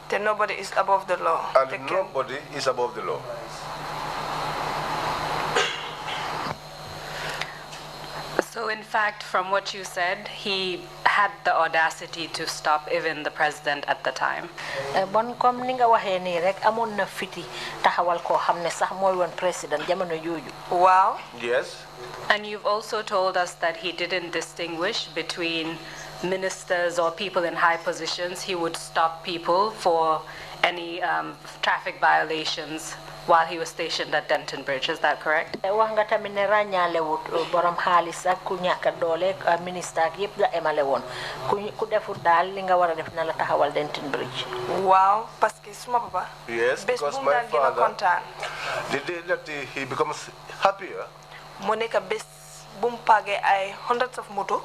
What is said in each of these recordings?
Then nobody is above the law. And nobody is above the law. So in fact, from what you said, he had the audacity to stop even the president at the time. Bon comme ni nga waxé ni rek amon na fiti taxawal ko xamné sax moy won president jamono joju. Wow. Yes. And you've also told us that he didn't distinguish between ministers or people in high positions. He would stop people for any traffic violations while he was stationed at Denton Bridge. Is that correct? Wax nga tamit ne rañale wut borom xaliss ak ku ñaka doole ministre ak yépp la émalé won ku deful dal li nga wara def na la taxawal Denton Bridge. Wow, parce que suma papa. Yes, because my father, the day that he becomes happier, mo neka bes bu mu pagé ay hundreds of moto.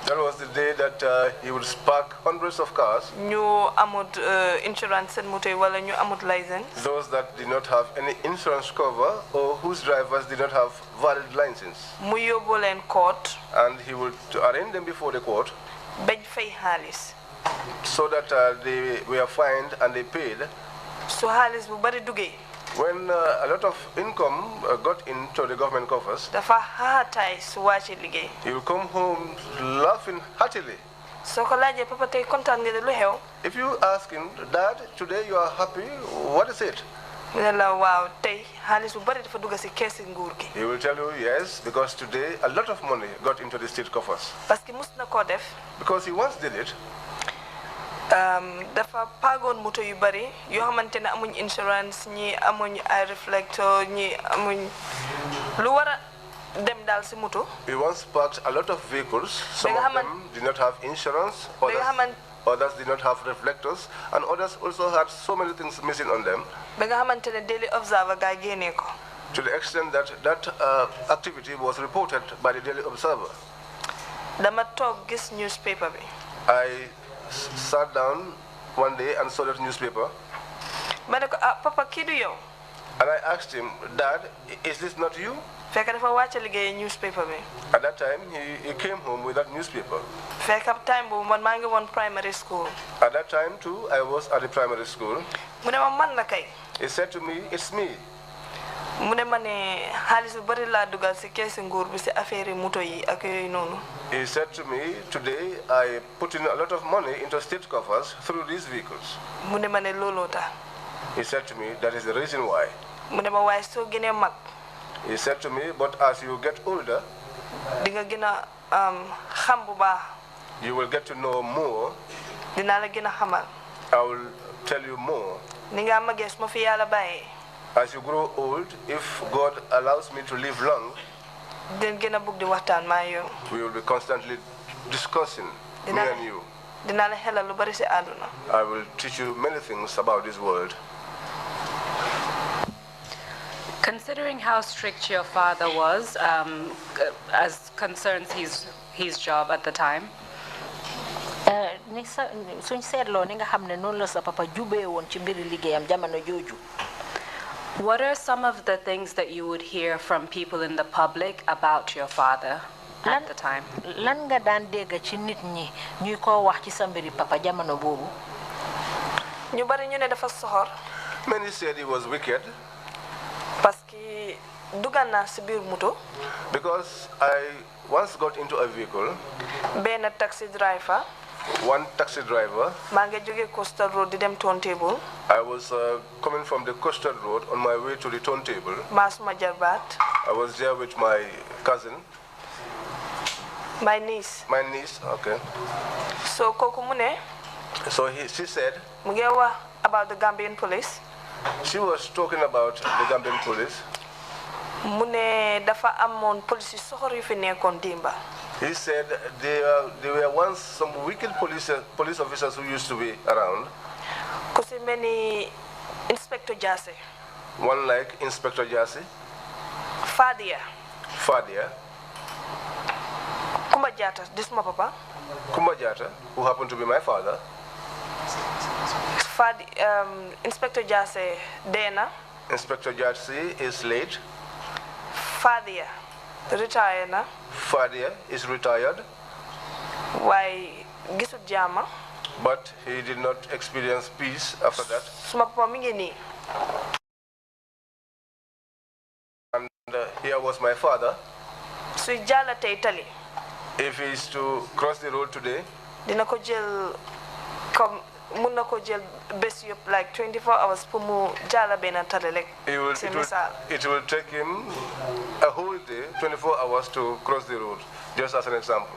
That was the day that he would spark hundreds of cars. Ñu amut insurance and moto wala ñu amut license. Those that did not have any insurance cover or whose drivers did not have valid license. Mu yóbbu leen court. And he would arraign them before the court. Bañ fay xaalis. So that they were fined and they paid. So xaalis bu bari duggé. When a lot of income got into the government coffers, dafa haatay su wàcce liggéey. he will come home laughing heartily. So ko laajee papa tey kontaan nga de lu xew. If you ask him, Dad, today you are happy, what is it? Mu ne la waaw tey xaalis bu bari dafa dugg ci keesi nguur gi. He will tell you, yes, because today a lot of money got into the state coffers. Parce que mus na koo def. Because he once did it. Dafa paagoon moto yu bari yoo xamante ne amuñ insurance ñi amuñ ay reflector ñi amuñ lu war a dem daal ci moto. He once parked a lot of vehicles. Some of them did not have insurance, others did not have reflectors, and others also had so many things missing on them. Ba nga xamante ne Daily Observer gaa génnee ko. To the extent that that activity was reported by the Daily Observer. Dama toog gis newspaper bi. I sat down one day and saw that newspaper. Ma ne ko papa kii du yow. And I asked him, Dad, is this not you? Fekk dafa wàcce liggéey newspaper bi. At that time, he came home with that newspaper. Fekk time boobu man maa ngi woon primary school. At that time too, I was at the primary school. Mu ne ma man la kay. He said to me, it's me. Mu ne ma ne xaalis bu bari laa dugal ci keesi nguur bi ci affaire moto yi ak yooyu noonu. He said to me, today I put in a lot of money into state coffers through these vehicles. Mu ne ma ne looloo tax. He said to me, that is the reason why. Mu ne ma waaye soo gënee mag. He said to me, but as you get older, di nga gën a xam bu baax. You will get to know more. Dinaa la gën a xamal. I will tell you more. Ni nga magee su ma fi Yàlla bàyyee. As you grow old, if God allows me to live long, den gën a bugg di waxtaan maa yow. we will be constantly discussing, me and you. Dinaa la xelal lu bari ci àdduna. I will teach you many things about this world. Considering how strict your father was, as concerns his job at the time, suñ seetloo ni nga xam ne noonu la sa papa jubee woon ci mbiri liggéeyam jamono jooju. What are some of the things that you would hear from people in the public about your father at the time? Lan nga daan dégg ci nit ñi ñuy ko wax ci sa mbiri papa jamono boobu? Ñu bari ñu ne dafa soxor. Many said he was wicked. Parce que dugal naa ci biir moto. Because I once got into a vehicle. Benn taxi driver. One taxi driver. maa ngi jóge Coastal Road di dem Turntable. I was coming from the Coastal Road on my way to the Turntable. maa suma jarbaat. I was there with my cousin. My niece. My niece, okay. So kooku mu ne. So she said. mu ngi wax about the Gambian police. She was talking about the Gambian police. mu ne dafa amoon police yu soxor yu fi nekkoon dimba. He said there were once some wicked police officers who used to be around. Ku si mel ni Inspector Jassé. One like Inspector Jassé. Fadia. Kumba Jatta, this is my papa. Kumba Jatta, who happened to be my father. Inspector Jassé Dena. Inspector Jassé is late. Fadia retired na. Fadia is retired. Why gisut jama? But he did not experience peace after that. And here was my father. If he is to cross the road today, like 24 hours it will take him a whole day, 24 hours to cross the road, just as an example.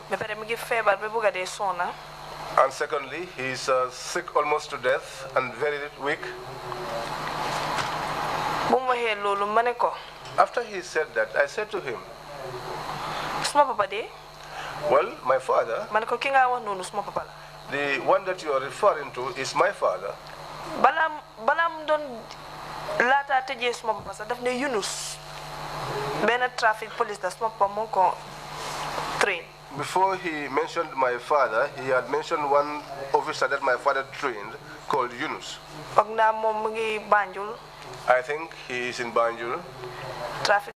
And secondly, he is sick almost to death and very weak. After he said that, I said to him, well, my father, the one that you are referring to is my father. Balam don lata teje suma papa sa daf ne Yunus bena traffic police da suma papa moko train. Before he mentioned my father, he had mentioned one officer that my father trained called Yunus. Ogna mom ngi Banjul. I think he is in Banjul. Traffic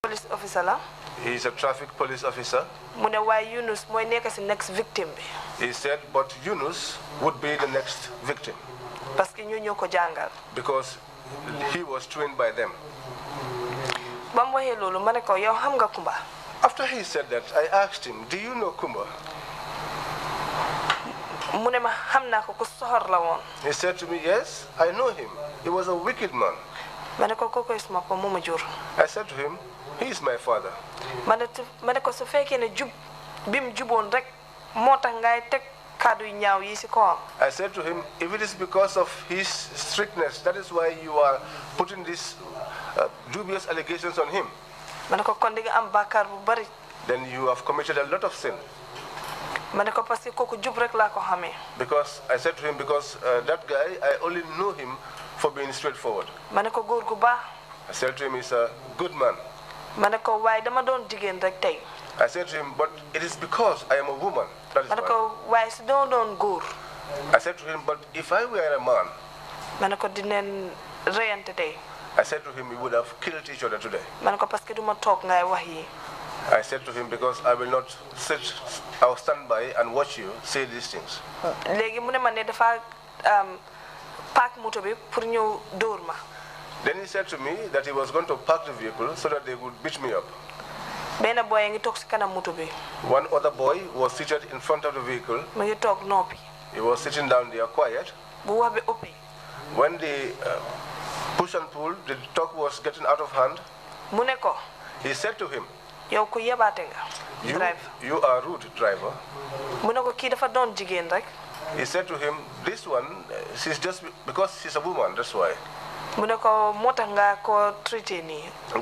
police officer la. He is a traffic police officer. Mune why Yunus moy nek ci next victim bi. He said, but Yunus would be the next victim. Because he was trained by them. After he said that, I asked him, do you know Kumba? He said to me, yes, I know him. He was a wicked man. I said to him, he is my father. I said to him, if it is because of his strictness, that is why you are putting these dubious allegations on him, then you have committed a lot of sin. Because I said to him, because that guy, I only know him for being straightforward. I said to him, he's a good man. I said to him, but it is because I am a woman. That is why. I said to him, but if I were a man, I said to him, we would have killed each other today. I said to him, because I will not sit, I will stand by and watch you say these things. Then he said to me that he was going to park the vehicle so that they would beat me up. One other boy was seated in front of the vehicle. He was sitting down there quiet. When the push and pull, the talk was getting out of hand. He said to him, you are rude, driver. He said to him, this one, she's just because she's a woman, that's why. And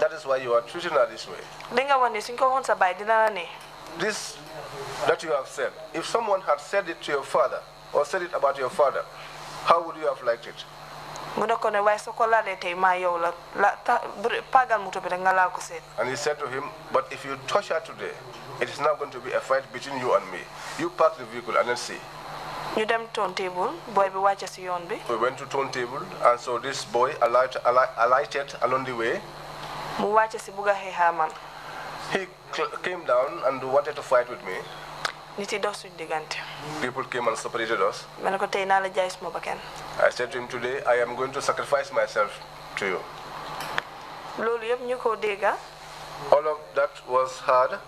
that is why you are treating her this way. This that you have said, if someone had said it to your father or said it about your father, how would you have liked it? And he said to him, but if you touch her today, it is not going to be a fight between you and me. You park the vehicle and then see. We went to turntable, and so this boy alighted along the way. He came down and wanted to fight with me. People came and separated us. I said to him, today I am going to sacrifice myself to you. All of that was hard.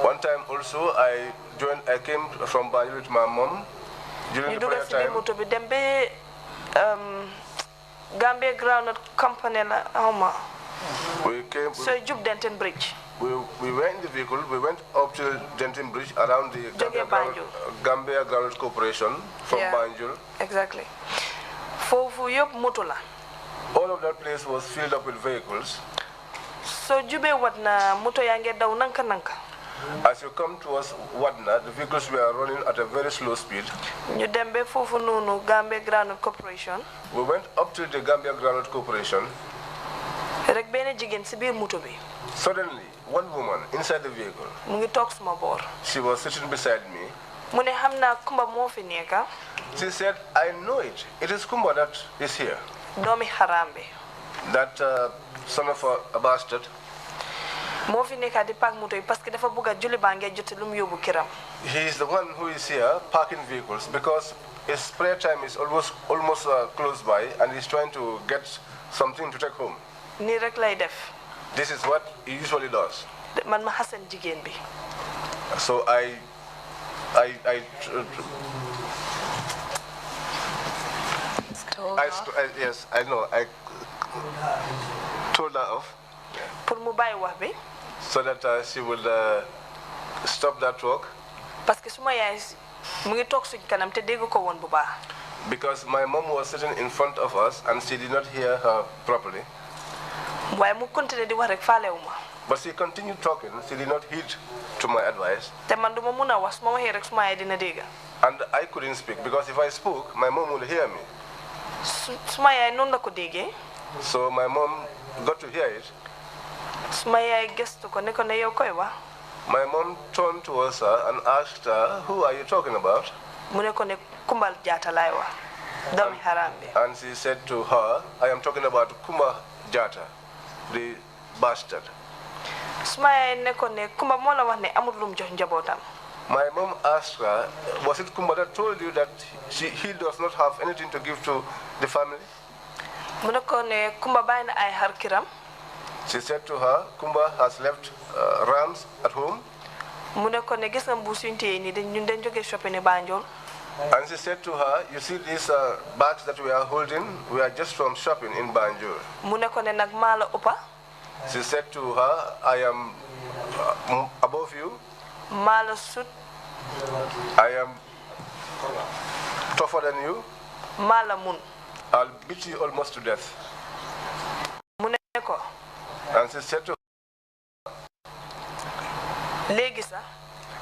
One time also I came from Banjul with my mom during the prayer time. Gambia groundnut company we came. So Denton Bridge. We were in the vehicle. We went up to Denton Bridge around the Gambia Groundnut Corporation from Banjul. Exactly. All of that place was filled up with vehicles. So Jube wadna moto yange daw nanka nanka. As you come towards Wadna, the vehicles were running at a very slow speed. You dembe fofu nunu Gambia Groundnut Corporation. We went up to the Gambia Groundnut Corporation. Rek bene jigen ci biir moto bi. Suddenly, one woman inside the vehicle. Mu ngi tok suma bor. She was sitting beside me. Mu ne xamna Kumba mo fi neka. She said, I know it. It is Kumba that is here. Domi harambe. That son of a bastard. Mo fi nekk di park moto parce que dafa bëgg julli ba ngey jotté lu mu yóbbu kiram. He is the one who is here parking vehicles because his prayer time is almost close by, and he's trying to get something to take home. Ni rek lay def. This is what he usually does. Man ma hasen jigen bi. So yes, I know. I told her off. Pour mu bay wax bi. So that she will stop that talk. Parce que suma yaay mu ngi tok suñ kanam te dégg ko won bu baax. Because my mom was sitting in front of us and she did not hear her properly. Waaye mu continuer di wax rek faalewuma. But she continued talking. She did not heed to my advice. Te man duma mëna wax suma waxee rek suma yaay dina dégg. And I couldn't speak because if I spoke, my mom would hear me. Suma yaay non la ko déggee. So my mom got to hear it. Suma yaay gestu ko ne ko ne yow koy wax. My mom turned towards her and asked her, "Who are you talking about?" Mu ne ko ne Kumbal Jatta lay wax. Doomi haram bi. And she said to her, "I am talking about Kumba Jatta, the bastard." Suma yaay ne ko ne Kumba moo la wax ne amul lum jox njabootam. My mom asked her, "Was it Kumba that told you that he does not have anything to give to the family?" Mu ne ko ne Kumba bàyyi na ay xar kiram. She said to her, "Kumba has left rams at home." Mu ne ko ne gis nga mbuus yuñ téye nii ñun dañ jógee shopping Banjul. And she said to her, "You see these bags that we are holding? We are just from shopping in Banjul." Mu ne ko ne nag maa la uppa. She said to her, "I am above you." Maa la sut. "I am tougher than you." Maa la mun. "I'll beat you almost to death." Mu ne ko. And she said to her, léegi sax.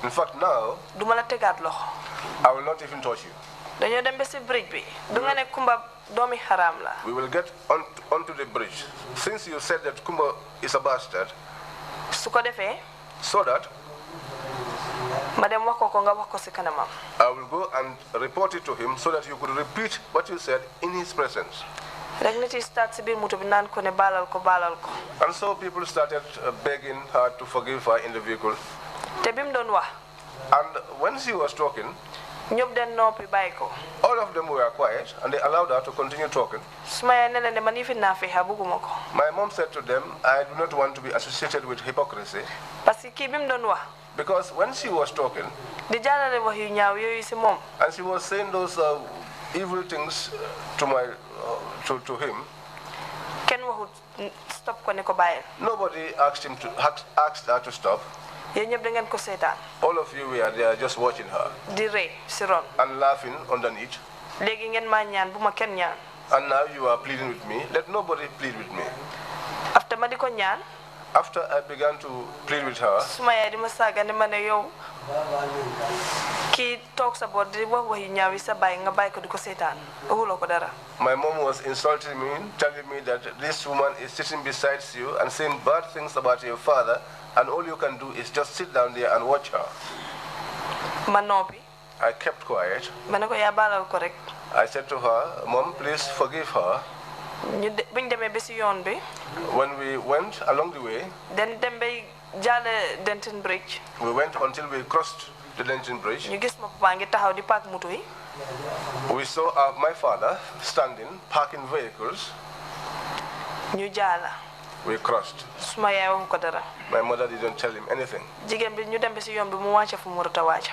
"In fact, now, duma la tegaat loxo. I will not even touch you." Dañoo dem ba si bridge bi. Du nga ne Kumba doomi haram la. We will get onto the bridge. Since you said that Kumba is a bastard, su ko defee. so that ma dem wax ko nga wax ko si kanamam. I will go and report it to him so that you could repeat what you said in his presence. Rek nit yi start si biir moto bi naan ko ne baalal ko. And so people started begging her to forgive her in the vehicle. Te bim doon wax. And when she was talking, ñëpp den noppi bàyyi ko. all of them were quiet and they allowed her to continue talking. Suma yaay ne leen ne man yi fi naa fexe bëgguma ko. My mom said to them, "I do not want to be associated with hypocrisy." Parce que kii bim doon wax. Because when she was talking, di jàllale wax yu ñaaw yooyu si moom. and she was saying those evil things to him, kenn waxut stop ko ne ko bàyyil. nobody asked her to stop. yéen ñëpp da ngeen ko seetaan. All of you were there just watching her. di rey si ron. And laughing underneath. léegi ngeen maa ñaan bu ma kenn ñaan. And now you are pleading with me. Let nobody plead with me. after ma di ko ñaan. After I began to plead with her, suma yaay di ma saaga ne ma ne yow kii toog sa boor di wax yu ñaaw yi sa bàyyi nga bàyyi ko di ko seetaan waxuloo ko dara. My mom was insulting me, telling me that this woman is sitting beside you and saying bad things about your father, and all you can do is just sit down there and watch her. Ma noppi. I kept quiet. ma ne ko yaa baalal ko rek. I said to her, "Mom, please forgive her." buñ demee ba si yoon bi. When we went along the way, dem bay jaale Detention bridge. we went until we crossed the Detention bridge. ñu gis ma papa ngi taxaw di park moto yi. We saw my father standing, parking vehicles. ñu jaala. We crossed. suma yaay waxu ko dara. My mother didn't tell him anything. jigéen bi ñu dem ba si yoon bi mu wàcce fu mu warut a wàcce.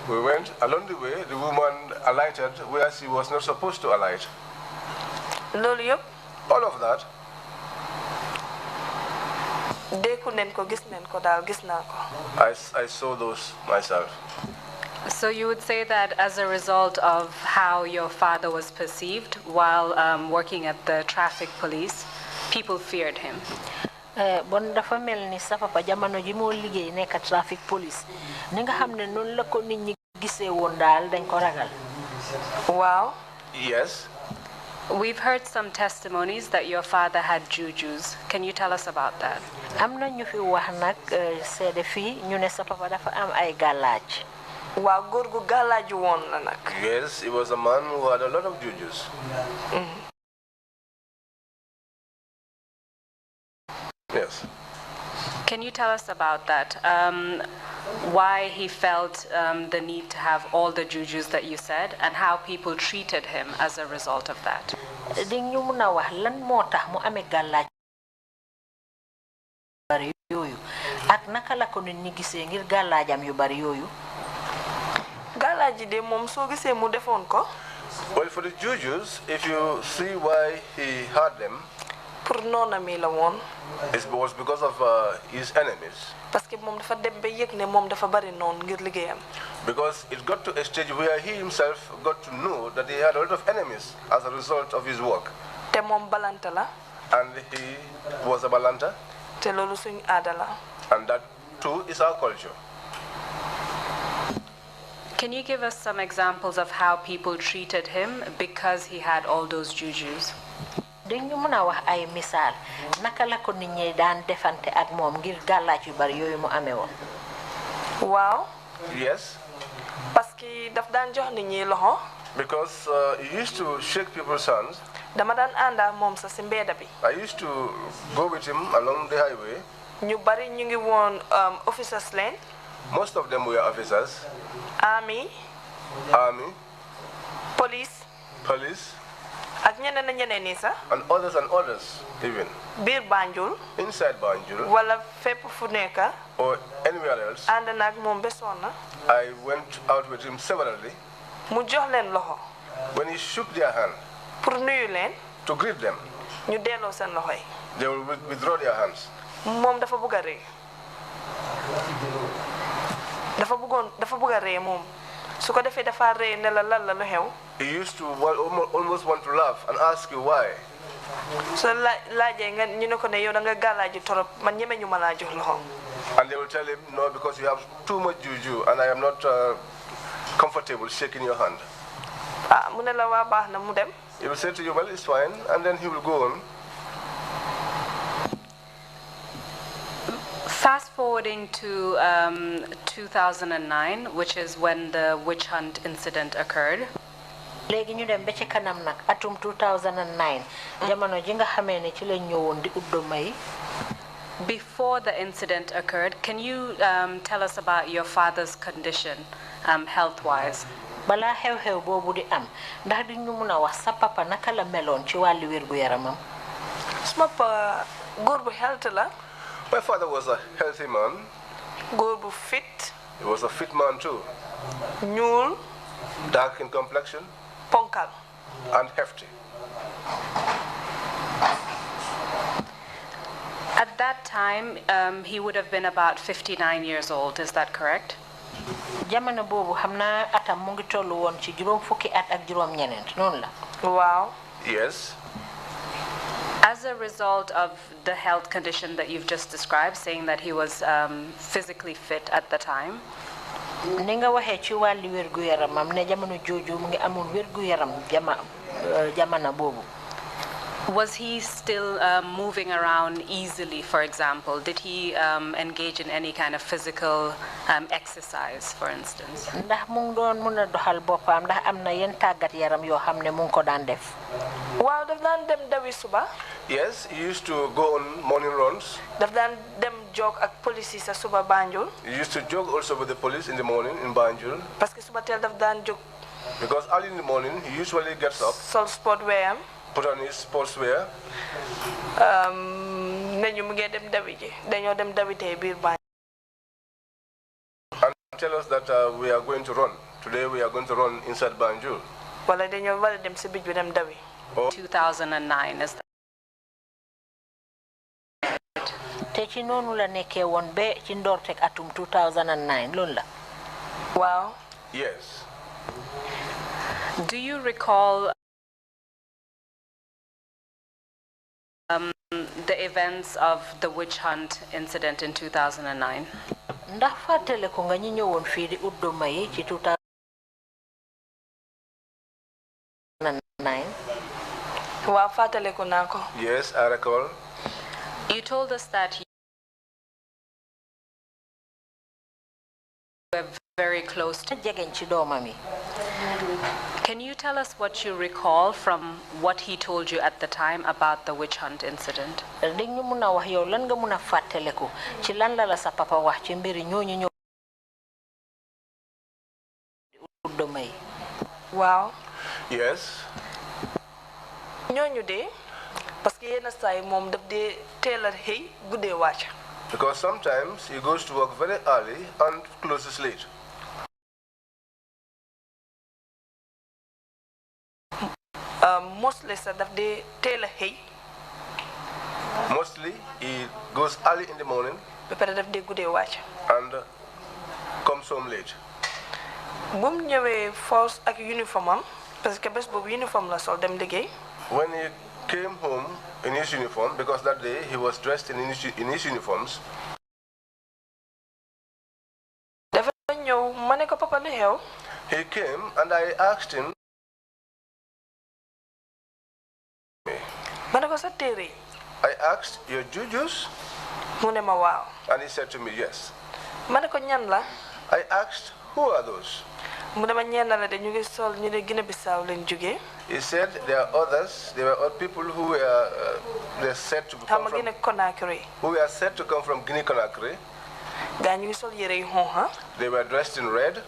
We went along the way. The woman alighted where she was not supposed to alight. loolu yëpp. All of that. dékku neen ko gis neen ko daal gis naa ko. I saw those myself. So you would say that as a result of how your father was perceived while working at the traffic police, people feared him. Bon dafa mel ni sa papa jamono ji moo liggéey nekk traffic police ni nga xam ne noonu la ko nit ñi gisee woon daal dañ ko ragal. Waaw. Yes. We've heard some testimonies that your father had jujus. Can you tell us about that? Am na ñu fi wax nag seede fii ñu ne sa papa dafa am ay gàllaaj. Waaw góor gu gàllaaju woon la nag. Yes, he was a man who had a lot of jujus. Yes. Can you tell us about that? Why he felt the need to have all the jujus that you said, and how people treated him as a result of that? Ding ñu mëna wax lan moo tax mu amé gàllaaj bari yooyu ak naka la ko nit ñi gisee ngir gàllaajam yu bari yooyu. Gàllaaj de moom soo gisee mu defoon ko. Well, for the jujus, if you see why he had them, pour noonami la woon. It was because of his enemies. Parce que moom dafa dem ba yëg ne moom dafa bari noon ngir liggéeyam. Because it got to a stage where he himself got to know that he had a lot of enemies as a result of his work. Te moom balanta la. And he was a balanta. Te loolu suñu aada la. And that too is our culture. Can you give us some examples of how people treated him because he had all those jujus? Dañu mëna wax ay misal naka la ko nit ñi daan defante ak moom ngir gàllaaj yu bari yooyu mu amé woon. Waaw. Yes. Parce que daf daan jox nit ñi loxo. Because he used to shake people's hands. Dama daan ànda moom sa ci mbedda bi. I used to go with him along the highway. Ñu bari ñu ngi woon officers leen. Most of them were officers. Army. Police. Ak ñeneen na ñeneen ni sax. And others even. Biir Banjul. Inside Banjul. Wala fépp fu nekk. Or anywhere else. Ànd na ak moom ba sonna. I went out with him severally. Mu jox leen loxo. When he shook their hand. Pour nuyu leen. To greet them. Ñu delloo seen loxo yi. They will withdraw their hands. Moom dafa bëgg a ree. Dafa bëgg a ree moom. Su ko defee dafa ree ne la lan la lu xew. He used to almost want to laugh and ask you why. So laajee nga ñu ne ko ne yow da nga gàllaaju torop man ñeme ñu ma laa jox loxo. And they will tell him, no, because you have too much juju and I am not comfortable shaking your hand. Mu ne la waa baax na mu dem. He will say to you, well, it's fine, and then he will go on. Fast forwarding to 2009, which is when the witch hunt incident occurred. Léegi ñu dem ba ci kanam nag atum 2009 jamono ji nga xamee ne ci la ñëwoon di udduma yi. Before the incident occurred, can you tell us about your father's condition, health-wise? Balaa xew-xew boobu di am ndax di ñu mën a wax sa papa naka la meloon ci wàllu wér-gu-yaramam. Suma papa góor bu health la. My father was a healthy man. Góor bu fit. He was a fit man too. Ñuul. Dark in complexion. Ponkal. And hefty. At that time, he would have been about 59 years old, is that correct? Jamono boobu xam naa atam mu ngi tollu woon ci juróom fukki at ak juróom ñeneent noonu la. Wow. Yes. As a result of the health condition that you've just described, saying that he was physically fit at the time, ni nga waxee ci wàllu wér-gu-yaramam ne jamono jooju mu ngi amoon wér-gu-yaram jamono boobu. was he still moving around easily, for example? Did he engage in any kind of physical exercise, for instance? Ndax mu ngi doon mën a doxal boppam ndax am na yenn tàggat yaram yoo xam ne mu ngi ko daan def. Waaw daf daan dem dawi suba. Yes, he used to go on morning runs. Daf daan dem jog ak police sa suba Banjul. He used to jog also with the police in the morning in Banjul. Parce que suba teel daf daan jog. Because early in the morning he usually gets up. Sol sport wear. Put on his sportswear. Nañu mu ngi dem dawi ji. Dañoo dem dawi tey biir Banjul. And tell us that we are going to run. Today we are going to run inside Banjul. Wala dañoo wara dem si bij bi dem dawi. 2009 is that? Te ci noonu la nekkee woon ba ci ndorteg atum 2009 loolu la. Wow. Yes. Do you recall the events of the witch hunt incident in 2009? Ndax fàttale ko nga ñi ñëwoon fii di udduma yi ci 2009. Waaw fàttale ko naa ko. Yes, I recall. You told us that you were very close to. Can you tell us what you recall from what he told you at the time about the witch hunt incident? Wow. Yes. ñooñu de parce que yenn saa yi moom daf dee teel a xëy guddee wàcc. Because sometimes he goes to work very early and closes late. Mostly sax daf dee teel a xëy. Mostly he goes early in the morning. ba pare daf dee guddee wàcc. And comes home late. bu mu ñëwee force ak uniforme am parce que bés boobu uniforme la sol dem liggéey. When he came home in his uniform, because that day he was dressed in his uniforms. dafa ñëw ma ne ko papa lu xew. He came and I asked him. ma ne ko sa téere. I asked, your jujus? mu ne ma waaw. And he said to me, yes. ma ne ko ñan la. I asked, who are those? mu ne ma ñenn la de ñu ngi sol ñu ne Guinée-Bissau lañ jógee. He said there are others. There were people who were they're said to come from. Who were said to come from Guinea-Conakry. They were dressed in red.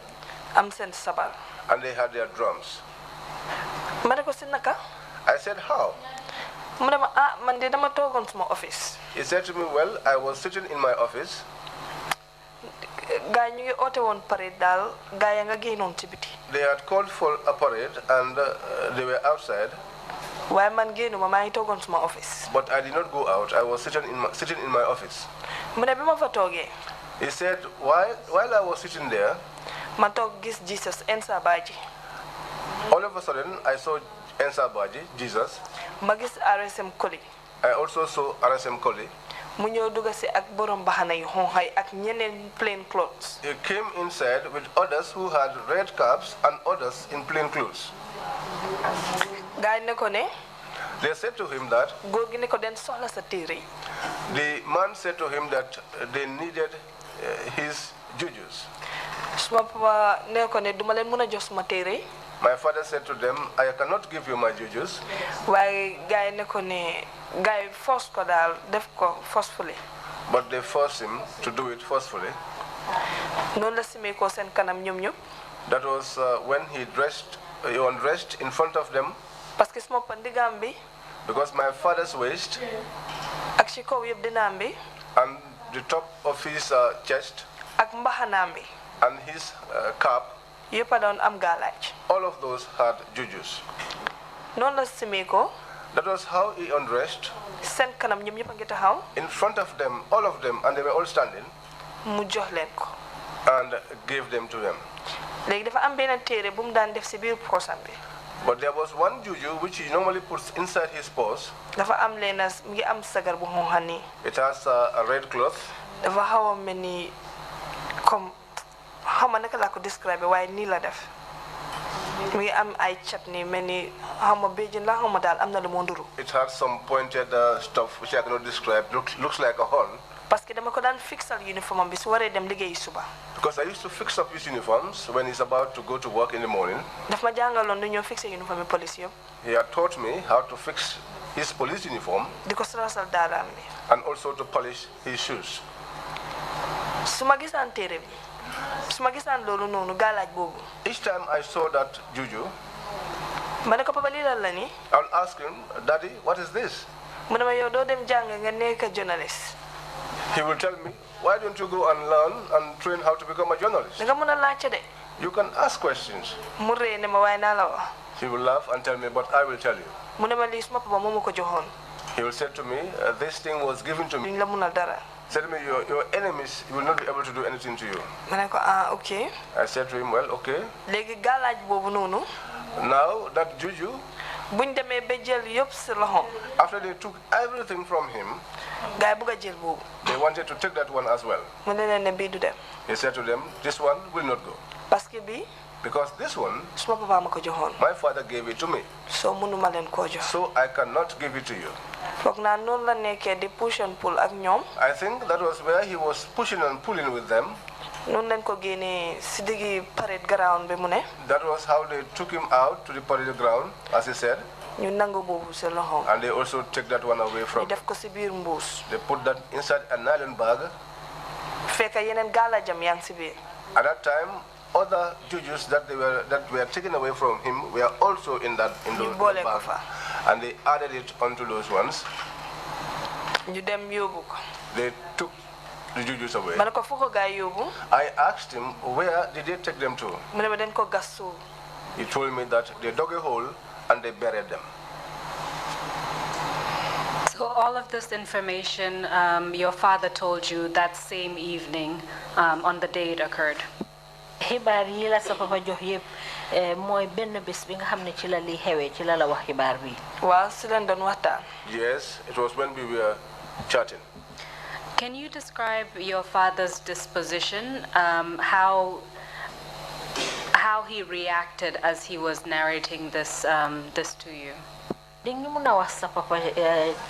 Am seen sabar. And they had their drums. I said, how? He said to me, well, I was sitting in my office. They had called for a parade and they were outside. But I did not go out. I was sitting in my office. He said, while I was sitting there, all of a sudden I saw Ensa Baji, Jesus. I also saw RSM Koli. He came inside with others who had red caps and others in plain clothes. They said to him that the man said to him that they needed his jujus. My father said to them, I cannot give you my jujus. But they forced him to do it forcefully. That was when he undressed in front of them. Because my father's waist and the top of his chest and his cap, all of those had jujus. That was how he undressed. In front of them, all of them, and they were all standing. And gave them to them. But there was one juju which he normally puts inside his purse. It has a red cloth. It had some pointed stuff which I cannot describe. Looks like a horn. Because I used to fix up his uniforms when he's about to go to work in the morning. He had taught me how to fix his police uniform and also to polish his shoes. Each time I saw that juju, I'll ask him, Daddy, what is this? He will tell me, why don't you go and learn and train how to become a journalist? You can ask questions. He will laugh and tell me, but I will tell you. He will say to me, this thing was given to me. Said to me, your enemies will not be able to do anything to you. Okay. I said to him, well, okay. Now that juju, after they took everything from him, they wanted to take that one as well. He said to them, this one will not go. Because this one, my father gave it to me. So I cannot give it to you. I think that was where he was pushing and pulling with them. That was how they took him out to the parade ground, as he said. And they also took that one away from him. They put that inside a nylon bag. At that time, other jujus that were taken away from him were also in those bag, and they added it onto those ones. They took the jujus away. I asked him, where did they take them to? He told me that they dug a hole and they buried them. So all of this information your father told you that same evening on the day it occurred? xibaar yi la sa papa jox yépp mooy benn bés bi nga xam ne ci la li xewee ci la la wax xibaar bi. waaw si lañ doon waxtaan. Yes, it was when we were chatting. Can you describe your father's disposition, how he reacted as he was narrating this to you? di nga mën a wax sa papa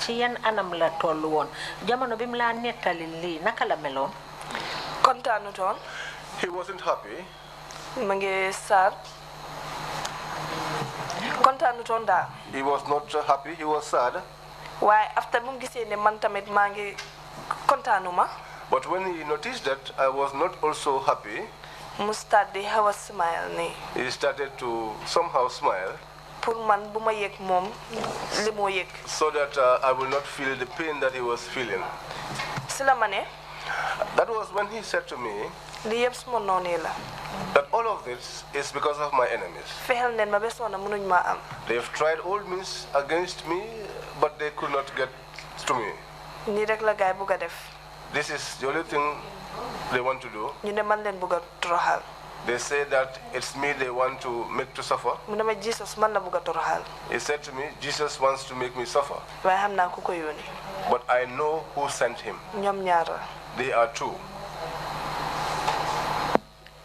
ci yan anam la toll woon jamono bi mu laa nettali lii naka la meloon. kontaanutoon. He wasn't happy. ma ngi sad. kontaanutoon daal. He was not happy, he was sad. waaye after mu gisee ne man tamit maa ngi kontaanuma. But when he noticed that I was not also happy, mu start di xaw a smile nii. he started to somehow smile. pour man bu ma yëg moom li moo yëg. So that I will not feel the pain that he was feeling. si la ma ne. That was when he said to me li yëpp suma noonee la. that all of this is because of my enemies. fexeel neen ma ba soona mënuñ maa am. They've tried all means against me, but they could not get to me. nii rek la gaay bugg a def. This is the only thing they want to do. ñu ne man leen bugg a toroxal. They say that it's me they want to make to suffer. mu ne ma Jesus man la bugg a toroxal. He said to me, Jesus wants to make me suffer. waaye xam naa ku ko yónni. But I know who sent him. ñoom ñaar la. They are two.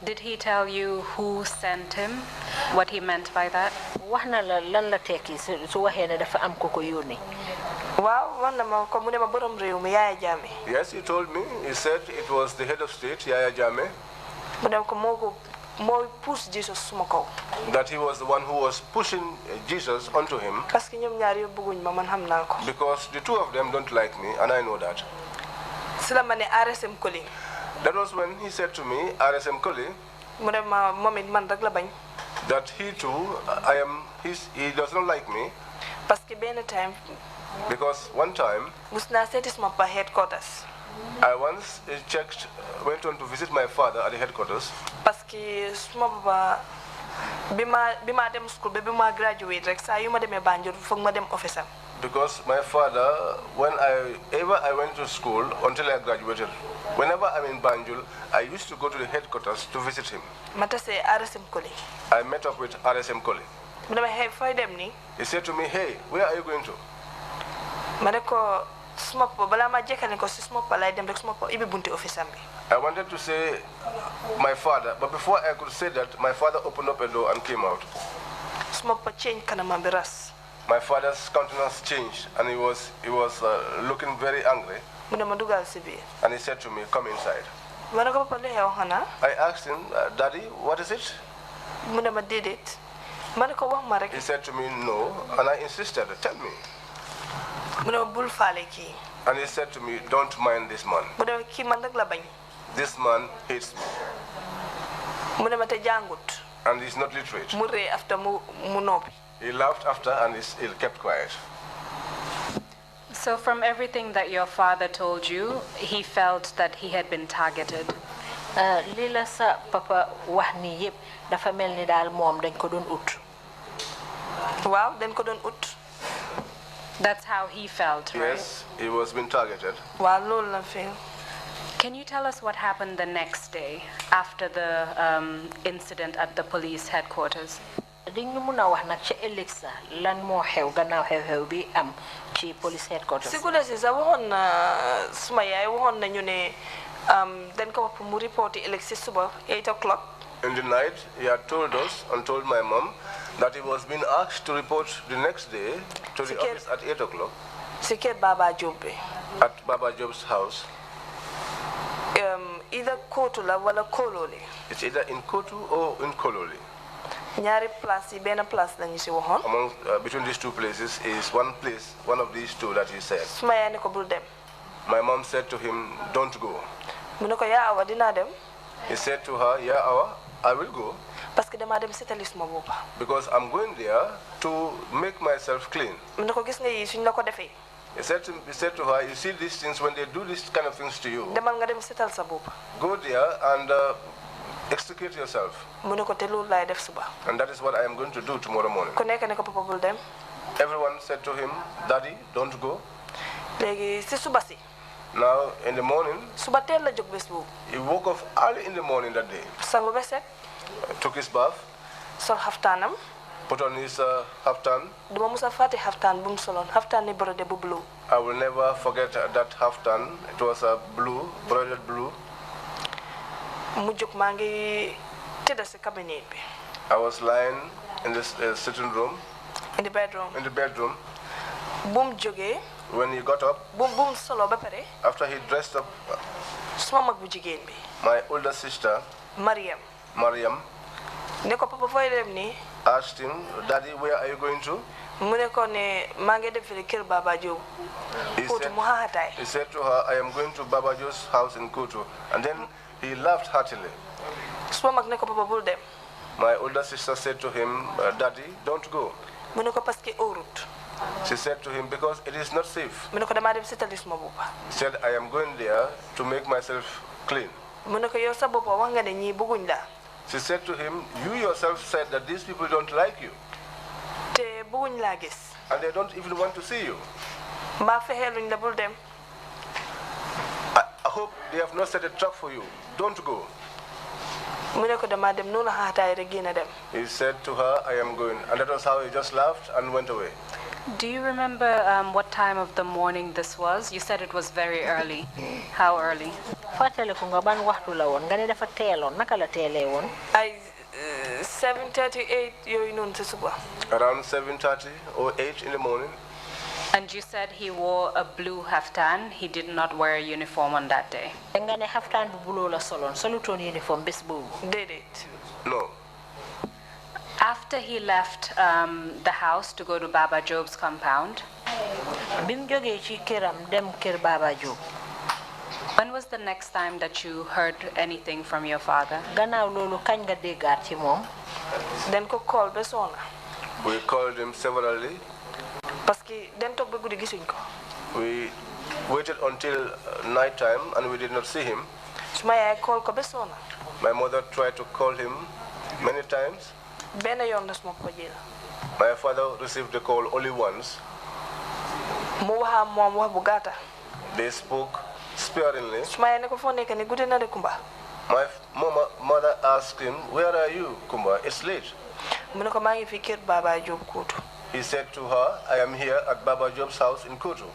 Did he tell you who sent him? What he meant by that? wax na la lan la tekki su waxee ne dafa am ku ko yónni. waaw wax na ma ko mu ne ma borom réew mi Yaya Jammeh. Yes, he told me. He said it was the head of state, Yaya Jammeh. mu ne ko moo push Jesus suma kaw. That he was the one who was pushing Jesus onto him. parce que ñoom ñaar yëpp bëgguñ ma man xam naa ko. Because the two of them don't like me, and I know that. si la ma ne RSM Koli. That was when he said to me, RSM Koli, mu ne ma moom it man rek la bañ. that he too, he does not like me. parce que benn time. Because one time, mus naa seeti suma pa headquarters. I once went on to visit my father at the headquarters. parce que suma baba bi ma dem school ba bi ma graduate rek saa yu ma demee Banjul foog ma dem office am. Because my father, whenever I went to school until I graduated, whenever I'm in Banjul, I used to go to the headquarters to visit him. ma tase RSM Koli. I met up with RSM Koli. mu ne ma hey fooy dem nii. He said to me, hey, where are you going to? ma ne ko suma pa balaa ma jekkale ko si suma pa lay dem rek suma pa ibi bunti office am bi. I wanted to say my father, but before I could say that, my father opened up a door and came out. suma pa change kanamam bi ras. My father's countenance changed, and he was looking very angry. mu ne ma dugal si biir. And he said to me, come inside. ma ne ko papa lu xew xanaa. I asked him, Daddy, what is it? mu ne ma déedéet. ma ne ko wax ma rek. He said to me, no, and I insisted, tell me. mu ne ma bul faale kii. And he said to me, don't mind this man. mu ne ma kii man rek la bañ. This man hates me. mu ne ma te jàngut. And he's not literate. mu ree after mu noppi. He laughed after and he kept quiet. So from everything that your father told you, he felt that he had been targeted. lii la sa papa wax ni yëpp dafa mel ni daal moom dañ ko doon ut. waaw dañ ko doon ut. That's how he felt, right? Yes, he was being targeted. waaw loolu la feel. Can you tell us what happened the next day after the incident at the police headquarters? dañu mën a wax nag ci ëllëg sa lan moo xew gannaaw xew-xew bi am ci police headquarters. si guddi si sax waxoon na suma yaay waxoon nañu ne dañ ko wax mu reporté ëllëg si suba 8 o'clock. In the night, he had told us and told my mom that he was being asked to report the next day to the office at 8 o'clock. si kër Baba Jobe. At Baba Jobe's house. Either Kotula wala Kololi. It's either in Kotu or in Kololi. Ñaari place yi benn place lañu ci waxon. Among between these two places is one place, one of these two that he said. Suma yaay ne ko bul dem. My mom said to him, don't go. Mu ne ko yaa awa dina dem. He said to her, yeah, Awa, I will go. Parce que dama dem sétali suma boppa. Because I'm going there to make myself clean. Mu ne ko gis nga yi suñ la ko defee. He said to her, you see these things, when they do these kind of things to you, Demal nga dem sétal sa boppa. go there and extricate yourself. Mu ne ko te loolu laay def suba. And that is what I am going to do tomorrow morning. Ku nekk ne ko papa bul dem. Everyone said to him, Daddy, don't go. Léegi ci suba si. Now, in the morning, Suba teel la jóg bés boobu. he woke up early in the morning that day, Sangu ba set. took his bath, Sol xaftaanam. put on his haftan. Duma musa fàtte xaftaan bu mu soloon xaftaan ni brodé bu blue. I will never forget that haftan. It was a blue, broidered blue. Mu jóg maa ngi tëdd ci cabinet bi. I was lying in this sitting room, In the bedroom. in the bedroom. Bu mu jógee. When he got up, bu mu solo ba pare. after he dressed up, Suma mag bu jigéen bi. my older sister, Mariam. Mariam, Ne ko papa fooy dem nii. asked him, Daddy, where are you going to? Mu ne ko ne maa ngi dem fii kër Baba Jobe. Kootu mu xaxataay. He said to her, I am going to Baba Jobe's house in Kutu. And then he laughed heartily. Suma mag ne ko papa bul dem. My older sister said to him, Daddy, don't go. Mu ne ko parce que óorut. She said to him, because it is not safe. Mu ne ko damaa dem sétali suma boppa. He said, I am going there to make myself clean. Mu ne ko yow sa boppa wax nga ne ñii bëgguñ la. She said to him, you yourself said that these people don't like you. Te bëgguñ laa gis. And they don't even want to see you. Mbaa fexeeluñ la bul dem. I hope they have not set a trap for you. Don't go. Mu ne ko damaa dem noonu xaxataay rek génn dem. He said to her, I am going. And that was how he just laughed and went away. Do you remember what time of the morning this was? You said it was very early. How early? Fatale ko nga ban waxtu la woon nga ne dafa teeloon naka la teelee woon. Ay 7:38 yooyu noonu ci suba. Around 7:30 or 8 in the morning. And you said he wore a blue haftan. He did not wear a uniform on that day. Nga ne xaftaan bu buloo la soloon solutoon uniform bés boobu. Déedéet. No. After he left the house to go to Baba Jobe's compound, Bim jógee ci këram dem kër Baba Jobe. when was the next time that you heard anything from your father? Gannaaw loolu kañ nga déggaat ci moom. Den ko call ba soona. We called him severally. Parce que den toog ba guddi gisuñ ko. We waited until night time and we did not see him. Suma yaay call ko ba soona. My mother tried to call him many times. Benn yoon la suma ko jël. My father received the call only once. Mu waxa moom wax bu gàtta. They spoke sparingly. Suma yaay ne ko foo nekk ni guddi na de Kumba. My mother asked him, where are you, Kumba? It's late. Mu ne ko maa ngi fi kër Baba Jobe Kootu. He said to her, I am here at Baba Jobe's house in Kutu.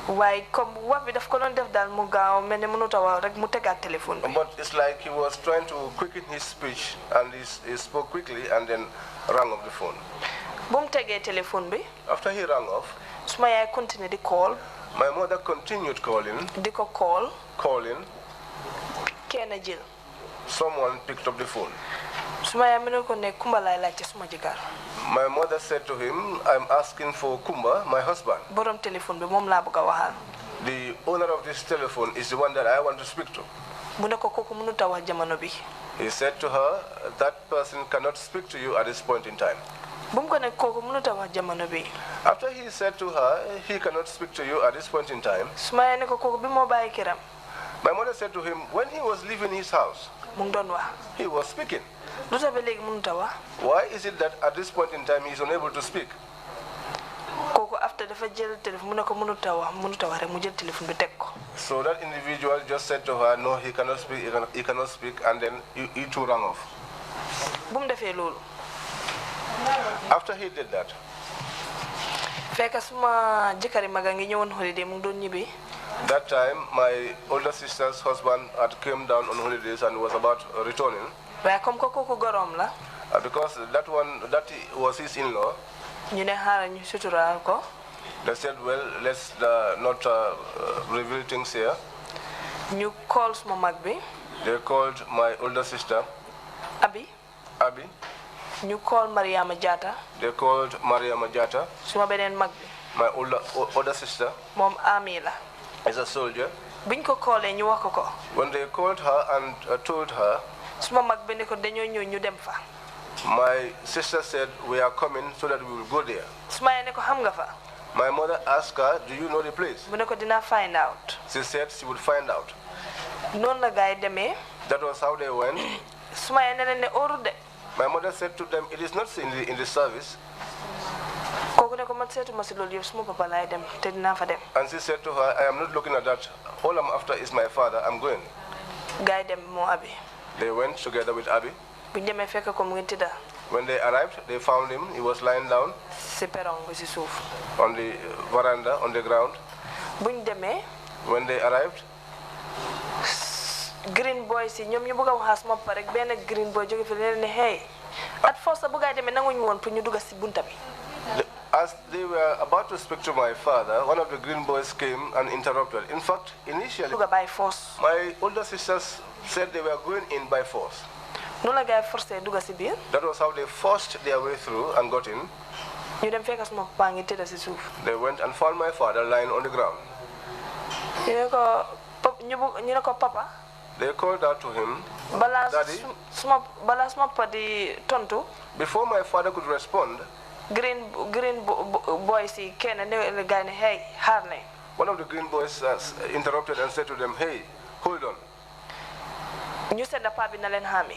waaye comme wax bi daf ko doon def daal mu gaaw mel ne mënut a wax rek mu tegaat téléphone bi. But it's like he was trying to quicken his speech and he spoke quickly and then rang off the phone. bu mu tegee téléphone bi. After he rang off, suma yaay continué di call. my mother continued calling. di ko call. Calling. kenn jël. Someone picked up the phone. suma yaay mu ne ko ne Kumba laay laajte suma jëkkër. My mother said to him, I'm asking for Kumba, my husband. borom téléphone bi moom laa bëgg a waxal. The owner of this telephone is the one that I want to speak to. mu ne ko kooku mënut a wax jamono bi. He said to her, that person cannot speak to you at this point in time. bu mu ko ne kooku mënut a wax jamono bi. After he said to her, he cannot speak to you at this point in time, suma yaay ne ko kooku bi moo bàyyi këram. my mother said to him, when he was leaving his house, mu ngi doon wax. he was speaking. lu tax ba léegi mënut a wax. Why is it that at this point in time he is unable to speak? kooku after dafa jël téléphone mu ne ko mënut a wax rek mu jël téléphone bi teg ko. So that individual just said to her, no, he cannot speak, he cannot speak, and then he too rang off. bu mu defee loolu. After he did that, fekk suma jëkkëri maga ngi ñëwoon holiday mu ngi doon ñibbi. that time my older sister's husband had came down on holidays and was about returning. waaye comme que kooku goroom la. Because that was his in-law. ñu ne xaaral ñu suturaal ko. They said, well, let's not reveal things here. ñu call suma mag bi. They called my older sister. Abi. You call Mariama Jatta. They called Mariama Jatta. Suma benen mag. My older sister. Mom Amila. Is a soldier. Biñ ko callé ñu wax ko. When they called her and told her. Suma mag bi ne ko dañoo ñëw ñu dem fa. My sister said we are coming so that we will go there. Suma ne ko xam nga fa. My mother asked her, do you know the place? Bu ne ko dina find out. She said she would find out. Non la gaay demee. That was how they went. Suma ne leen ne oru de. My mother said to them, it is not in the service. And she said to her, I am not looking at that. All I'm after is my father. I'm going. They went together with Abi. When they arrived, they found him. He was lying down on the veranda, on the ground. When they arrived, green boys ñom ñu bëgg wax ma parek ben green boy joge fi leen ne hey at force bu gaay demé nanguñ won pour ñu dugg ci bunta bi. As they were about to speak to my father, one of the green boys came and interrupted. In fact, initially by force. My older sisters said they were going in by force. No la gaay forcé dugg ci biir. That was how they forced their way through and got in. ñu dem fekk sama papa ngi tëdd ci suuf. They went and found my father lying on the ground. ñu ne ko papa. They called out to him, Daddy. Before my father could respond, green boys came and the guy, hey, Harley. One of the green boys interrupted and said to them, hey, hold on. You said the papi nalen hami.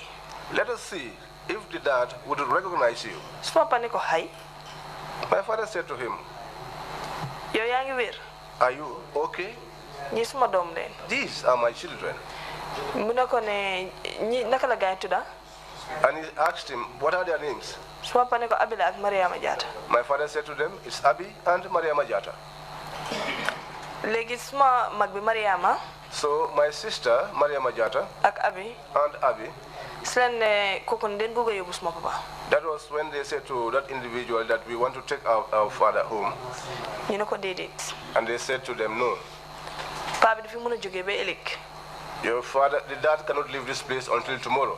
Let us see if the dad would recognize you. My father said to him, are you okay? These are my children. And he asked him, what are their names? My father said to them, it's Abi and Mariama Jatta. So my sister, Mariama Jatta, and Abi, that was when they said to that individual that we want to take our father home. And they said to them, no. Your father, the dad cannot leave this place until tomorrow.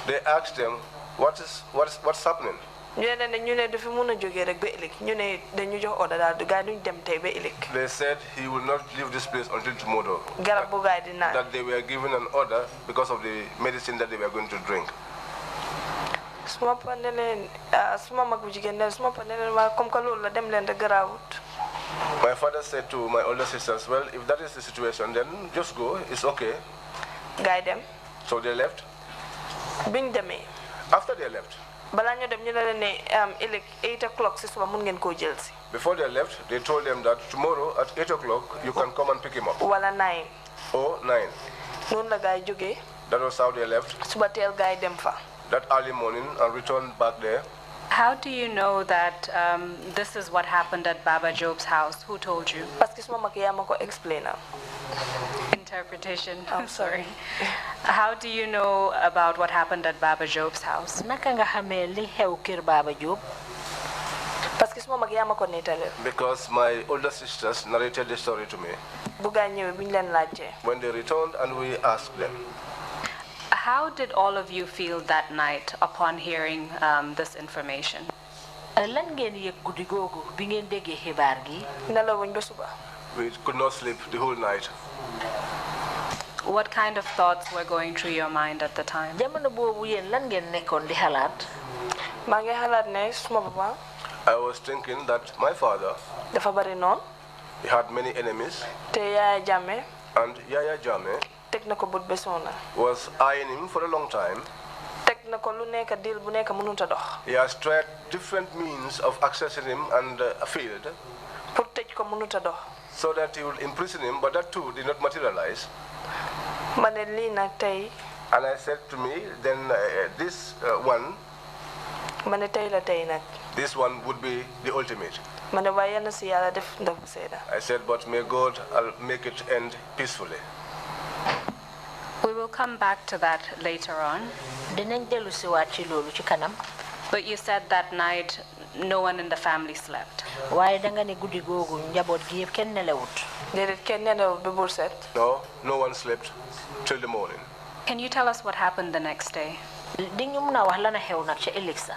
They asked them, what's happening? They said he will not leave this place until tomorrow. That they were given an order because of the medicine that they were going to drink. My father said to my older sisters, well, if that is the situation, then just go. It's okay. Guide them. So they left. Bring them. After they left. 8 o'clock. Before they left, they told them that tomorrow at 8 o'clock, you can come and pick him up. 9. Oh, 9. That was how they left. That early morning and returned back there. How do you know that this is what happened at Baba Jobe's house? Who told you? Interpretation. I'm sorry. How do you know about what happened at Baba Jobe's house? Because my older sisters narrated the story to me. When they returned and we asked them. How did all of you feel that night upon hearing this information? We could not sleep the whole night. What kind of thoughts were going through your mind at the time? I was thinking that my father, he had many enemies, and Yaya Jammeh was eyeing him for a long time. He has tried different means of accessing him and failed, so that he would imprison him, but that too did not materialize. And I said to me, then this one would be the ultimate. I said, but may God make it end peacefully. We will come back to that later on. But you said that night no one in the family slept. Why danga ni guddi gogu njabot gi yeb ken nelawut. Dedet ken nelawut be bur set. No one slept till the morning. Can you tell us what happened the next day? Di ñu mëna wax lana xew nak ci Alexa.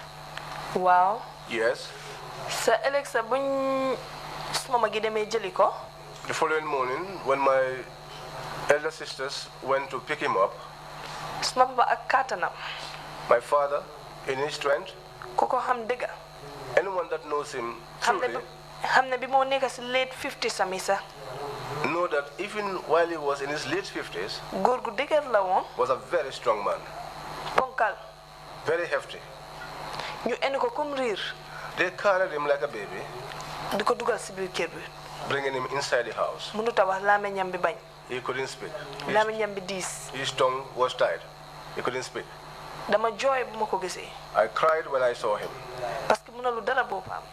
Wow. Yes. Sa Alexa buñ mama gi demé jëli ko. The following morning, when my elder sisters went to pick him up, my father, in his strength, anyone that knows him truly, late 50s, know that even while he was in his late 50s, was a very strong man, very hefty. They carried him like a baby, bringing him inside the house. He couldn't speak. His tongue was tied. He couldn't speak. I cried when I saw him,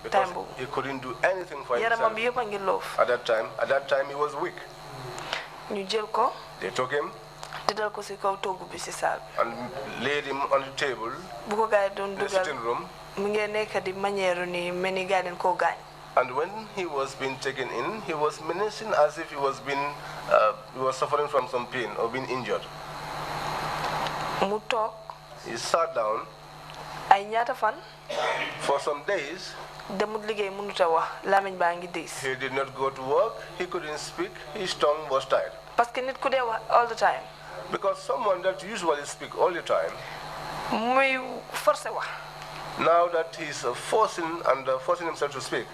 because he couldn't do anything for himself. At that time he was weak. They took him and laid him on the table in the sitting room. And when he was being taken in, he was menacing as if he was suffering from some pain or being injured. He sat down. For some days, he did not go to work. He couldn't speak. His tongue was tied. All the time. Because someone that usually speaks all the time, now that he's forcing himself to speak,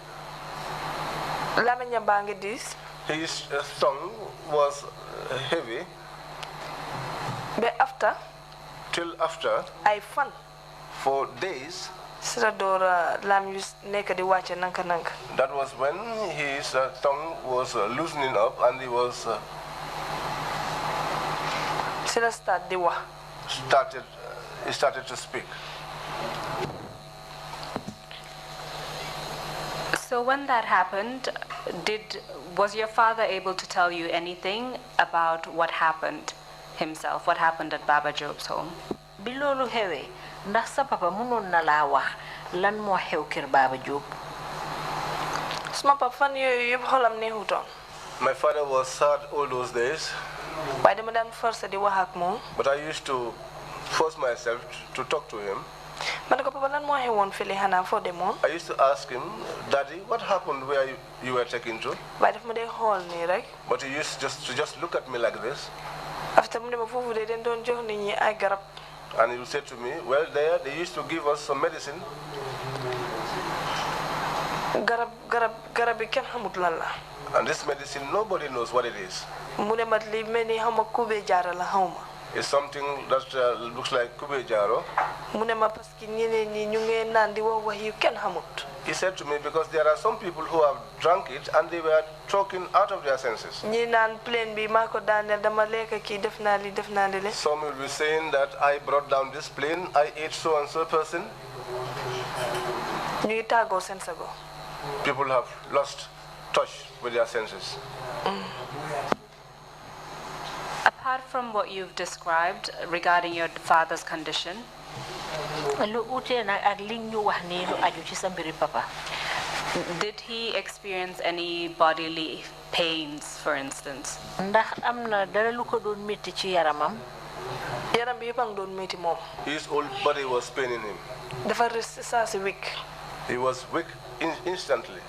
his tongue was heavy. Till after, for days, that was when his tongue was loosening up and he was started to speak. So when that happened, was your father able to tell you anything about what happened himself, what happened at Baba Jobe's home? Bilolu hewe, ndax sa papa mënon na la wax lan mo xew kër Baba Jobe? Suma papa fan yoy yeb xolam neexuton. My father was sad all those days. Waaye dama daan forcer di wax ak mom. But I used to force myself to talk to him. I used to ask him, Daddy, what happened where you were taken to? But he used to just look at me like this. And he would say to me, well, there they used to give us some medicine. And this medicine, nobody knows what it is. It's something that looks like Kube Jaro. He said to me, because there are some people who have drunk it and they were talking out of their senses. Some will be saying that I brought down this plane, I ate so and so person. People have lost touch with their senses. Apart from what you've described regarding your father's condition, did he experience any bodily pains, for instance? His whole body was paining him. He was weak instantly.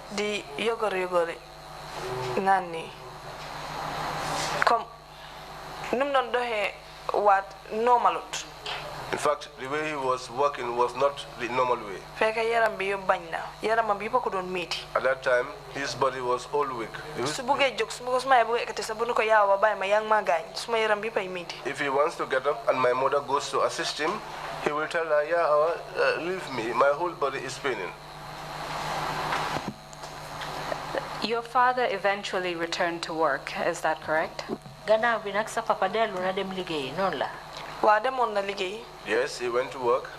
In fact, the way he was working was not the normal way. At that time, his body was all weak. If he wants to get up and my mother goes to assist him, he will tell her, yeah, leave me, my whole body is paining. Your father eventually returned to work, is that correct? Yes, he went to work.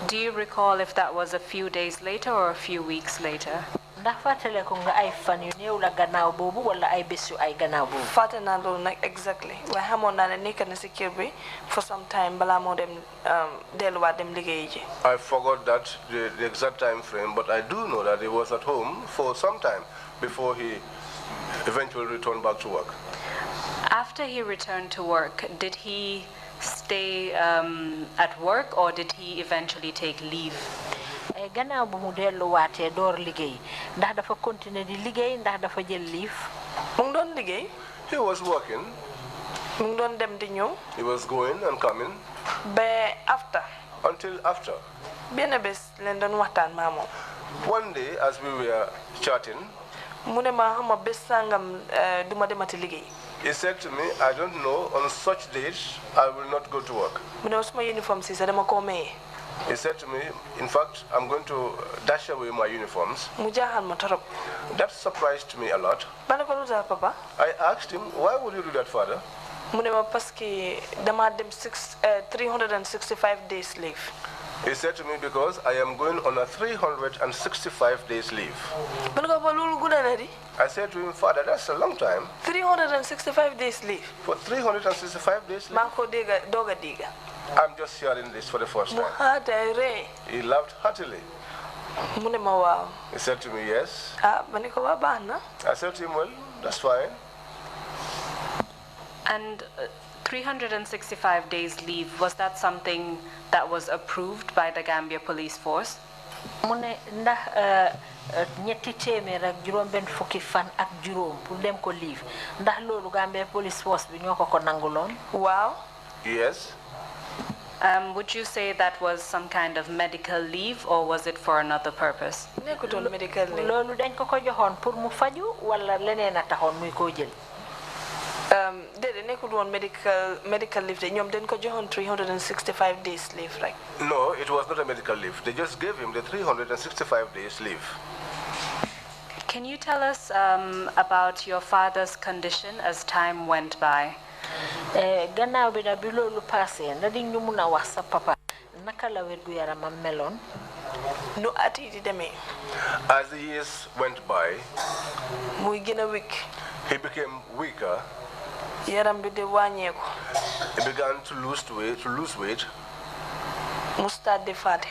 Do you recall if that was a few days later or a few weeks later? ndax fatale ko nga ay fan yu neew la gannaaw bobu wala ay bes yu ay gannaaw bobu faté na lool nak exactly wa xamone na ne nek na ci kër bi for some time bala mo dem delu wa dem liggéey ji. I forgot that the exact time frame, but I do know that he was at home for some time before he eventually returned back to work. After he returned to work, did he stay at work or did he eventually take leave? Gannaaw bu mu delu waté door liggéey ndax dafa continuer di liggéey ndax dafa jël leave mu ngi doon liggéey. He was working. mu ngi doon dem di ñëw. He was going and coming. Ba after. Until after. Benn bés leen doon waxtaan maa moom. One day as we were chatting, mu ne ma xam bés sangam duma demati liggéey. He said to me, I don't know, on such days I will not go to work. Mu ne suma uniform si sa dama ko maye. He said to me, in fact, I'm going to dash away my uniforms. That surprised me a lot. Papa? I asked him, why would you do that, Father? Parce que dama dem 365 days leave. He said to me, because I am going on a 365 days leave. I said to him, Father, that's a long time. 365 days leave. For 365 days leave? I'm just hearing this for the first time. He laughed heartily. He said to me, yes. I said to him, well, that's fine. And 365 days leave, was that something that was approved by the Gambia Police Force? ñetti téeméer ak juróom benn fukki fan ak juróom pour dem ko leave ndax loolu Gambia Police Force bi ñoo ko nanguloon. Waaw. Yes. Would you say that was some kind of medical leave or was it for another purpose? Nekkutoon medical leave. Loolu dañ ko joxoon pour mu faju wala leneen a taxoon muy ko jël. Déedéet nekkutoon medical leave de ñoom dañ ko joxoon 365 days leave rek. No, it was not a medical leave. They just gave him the 365 days leave. Can you tell us about your father's condition as time went by? Gannaaw bi bi loolu passé na di ñu mëna wax sa papa naka la wér gu yaramam meloon. Nu at yi di demee. As the years went by, muy gën a weak. He became weaker. Yaram bi di wàññeeku. He began to lose weight. Mu start di fàtte.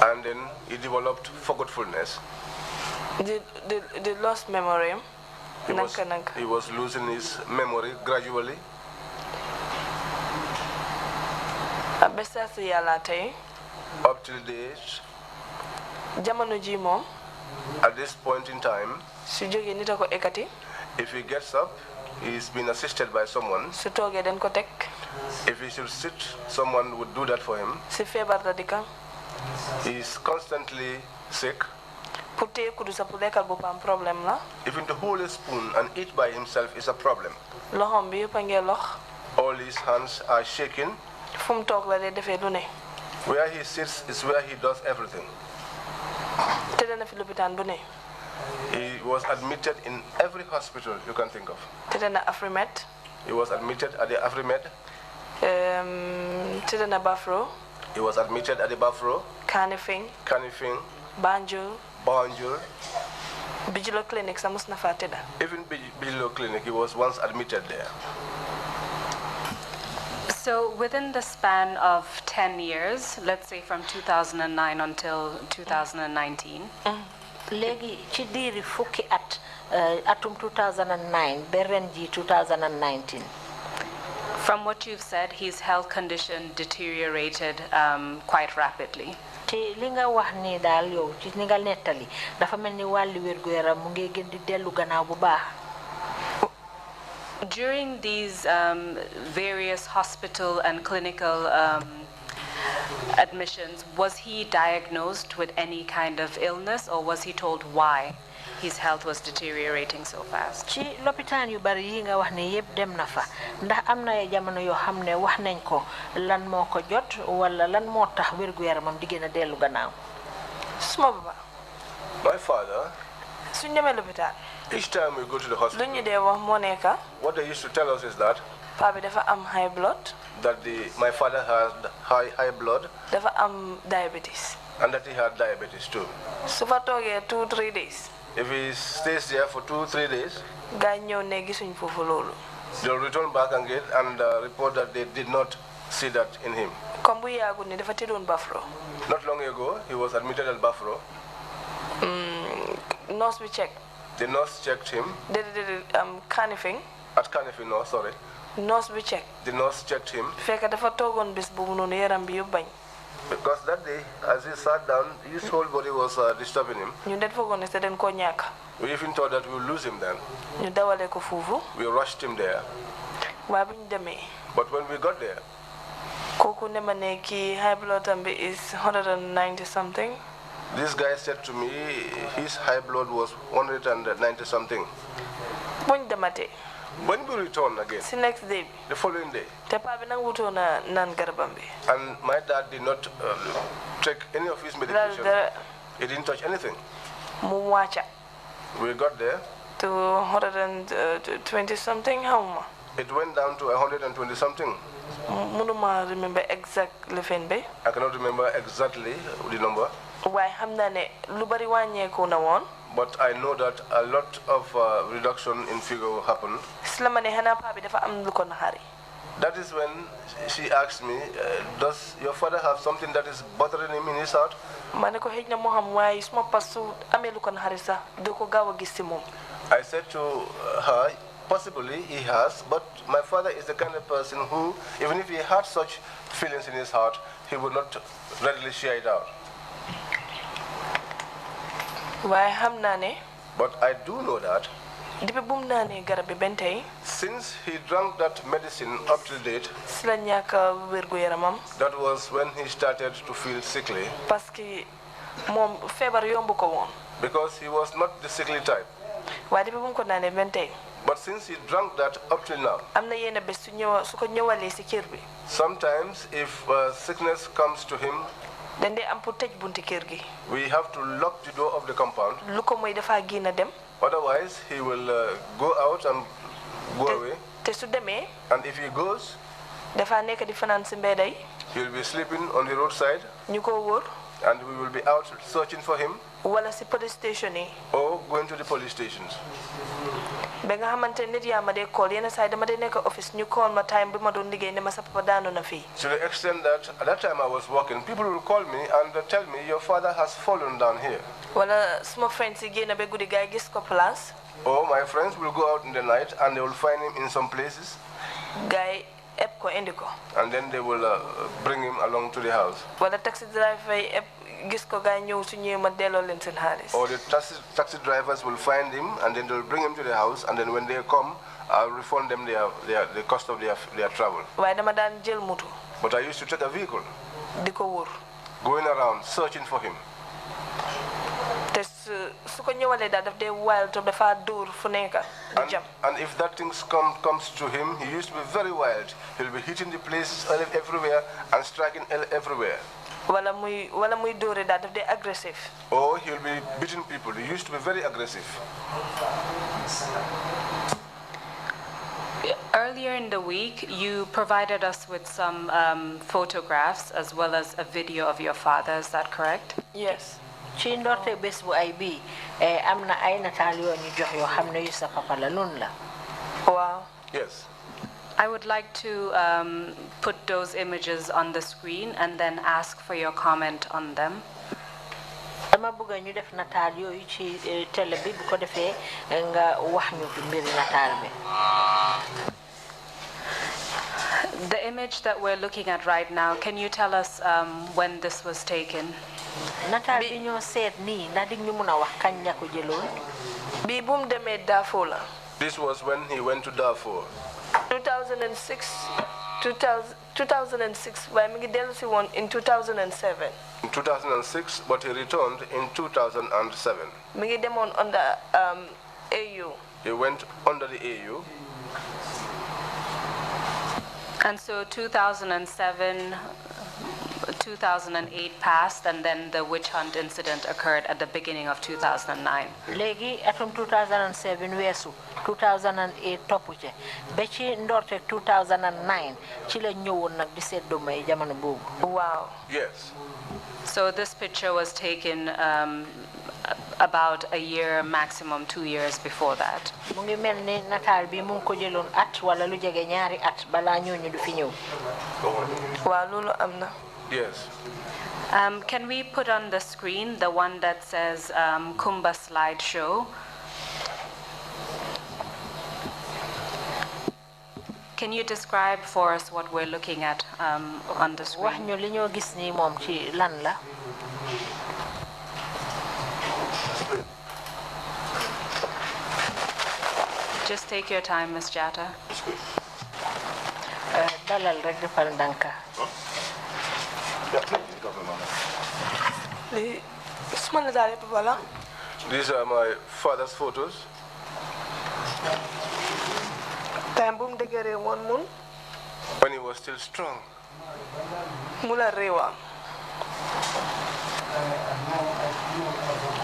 And then he developed forgetfulness. The lost memory. He was losing his memory gradually. Up till date. At this point in time, if he gets up, he's been assisted by someone. If he should sit, someone would do that for him. He's constantly sick. Even to hold a spoon and eat by himself is a problem. All his hands are shaking. Where he sits is where he does everything. He was admitted in every hospital you can think of. He was admitted at the Afrimed. He was admitted at the Bafro. Kanifing. Banjul. Bijilo Clinic, even Bijilo Clinic, he was once admitted there. So within the span of 10 years, let's say from 2009 until 2019, Legi ci diiri fukki at atum 2009 berenji 2019. From what you've said, his health condition deteriorated quite rapidly. Te li nga wax ni daal yow ci ni nga nettali dafa mel ni wàllu wérgu yaram mu ngi gën di dellu gannaaw bu baax. During these various hospital and clinical admissions, was he diagnosed with any kind of illness or was he told why his health was deteriorating so fast? Ci lopitaan yu bari yi nga wax ne yépp dem na fa ndax am na jamono yoo xam ne wax nañ ko lan moo ko jot wala lan moo tax wérgu yaramam di gën a dellu gannaaw. Suma baba. My father. Suñ demee lopitaan. Each time we go to the hospital, what they used to tell us is that high blood. That my father had high blood. Diabetes. And that he had diabetes too. So for 2-3 days. If he stays there for 2-3 days, they'll return back again and report that they did not see that in him. Not long ago, he was admitted at Buffalo. Nurse we checked. The nurse checked him. They did Canifing. At Canifing, no, sorry. Nurse we checked. The nurse checked him. Because that day, as he sat down, his whole body was disturbing him. We even thought that we would lose him then. We rushed him there. But when we got there, high blood is 190 something. This guy said to me his high blood was 190 something. When we returned again, the next day, the following day, and my dad did not take any of his medication. He didn't touch anything. We got there to 120 something. How? It went down to 120 something. I remember exactly. I cannot remember exactly the number. But I know that a lot of reduction in figure happened. That is when she asked me, does your father have something that is bothering him in his heart? I said to her, possibly he has, but my father is the kind of person who, even if he had such feelings in his heart, he would not readily share it out. But I do know that since he drank that medicine up to date, that was when he started to feel sickly. Because he was not the sickly type. But since he drank that up till now, sometimes if sickness comes to him, we have to lock the door of the compound. Otherwise, he will go out and go away. And if he goes, he will be sleeping on the roadside. And we will be out searching for him. Or going to the police stations. So the extent that at that time I was working, people will call me and tell me your father has fallen down here. Or my friends will go out in the night and they will find him in some places. And then they will bring him along to the house. Or the taxi drivers will find him and then they'll bring him to the house, and then when they come, I'll refund them the cost of their travel. But I used to take a vehicle, going around searching for him. And if that thing comes to him, he used to be very wild. He'll be hitting the places everywhere and striking everywhere. Aggressive. Or he'll be beating people. He used to be very aggressive. Earlier in the week, you provided us with some photographs as well as a video of your father. Is that correct? Yes. Wow. Yes. I would like to put those images on the screen and then ask for your comment on them. The image that we're looking at right now, can you tell us when this was taken? This was when he went to Darfur. 2006, 2006, in 2007. In 2006, but he returned in 2007. Under AU. He went under the AU. And so 2007, 2008 passed, and then the witch hunt incident occurred at the beginning of 2009. Legi atum 2007 wesu 2008 topuche beci ndorte 2009 ci la ñewon nak di seddo may jamono bobu. Wow. Yes. So this picture was taken about a year, maximum 2 years before that. Mungi melni natal bi mu ko jëlon at wala lu jégué ñaari at bala ñooñu du fi ñew. Wa lolu amna. Yes. Can we put on the screen the one that says Kumba slideshow? Can you describe for us what we're looking at on the screen? Wax ñu li ñoo gis ni mom ci lan la? Just take your time, Ms. Jatta. Dalal rek defal ndanka. These are my father's photos. When he was still strong.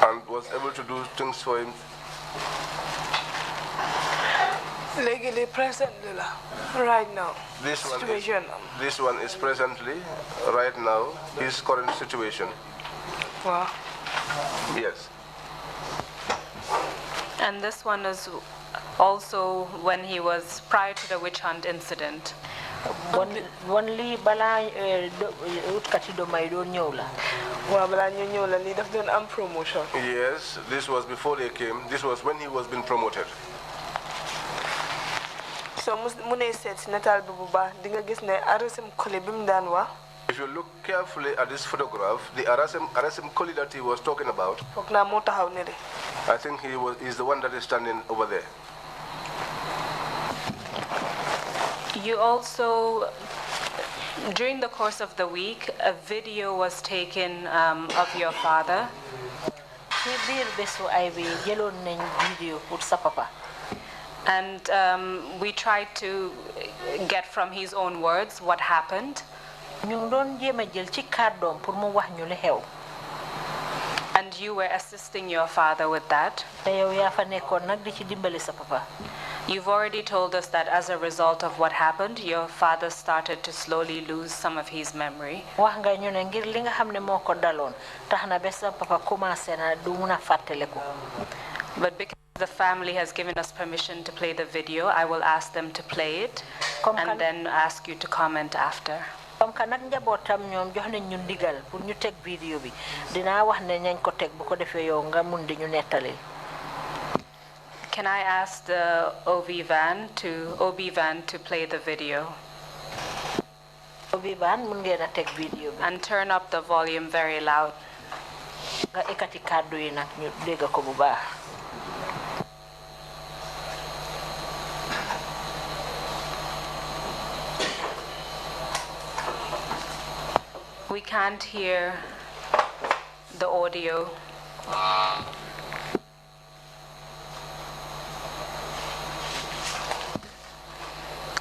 And was able to do things for him. Legally present, right now. This one is presently, right now, his current situation. Wow. Yes. And this one is also when he was prior to the witch hunt incident. Only bala utkati do may do ñew la. Wa bala ñu ñew la li daf doon am promotion. Yes, this was before they came. This was when he was being promoted. So mune set natal bi bu baax di nga gis ne RSM collé bim daan wax. If you look carefully at this photograph, the RSM collie that he was talking about, I think he's the one that is standing over there. You also, during the course of the week, a video was taken of your father. And we tried to get from his own words what happened. And you were assisting your father with that. You've already told us that as a result of what happened, your father started to slowly lose some of his memory. But because the family has given us permission to play the video, I will ask them to play it and then ask you to comment after. Comme que nag njabootam ñoom jox nañ ñu ndigal pour ñu teg vidéo bi dinaa wax ne ñañ ko teg bu ko defee yow nga mun di ñu nettali. Can I ask the OB van to play the video? OB van mun ngeen a teg vidéo bi. And turn up the volume very loud. Nga ekati kàddu yi nag ñu dégg ko bu baax. We can't hear the audio.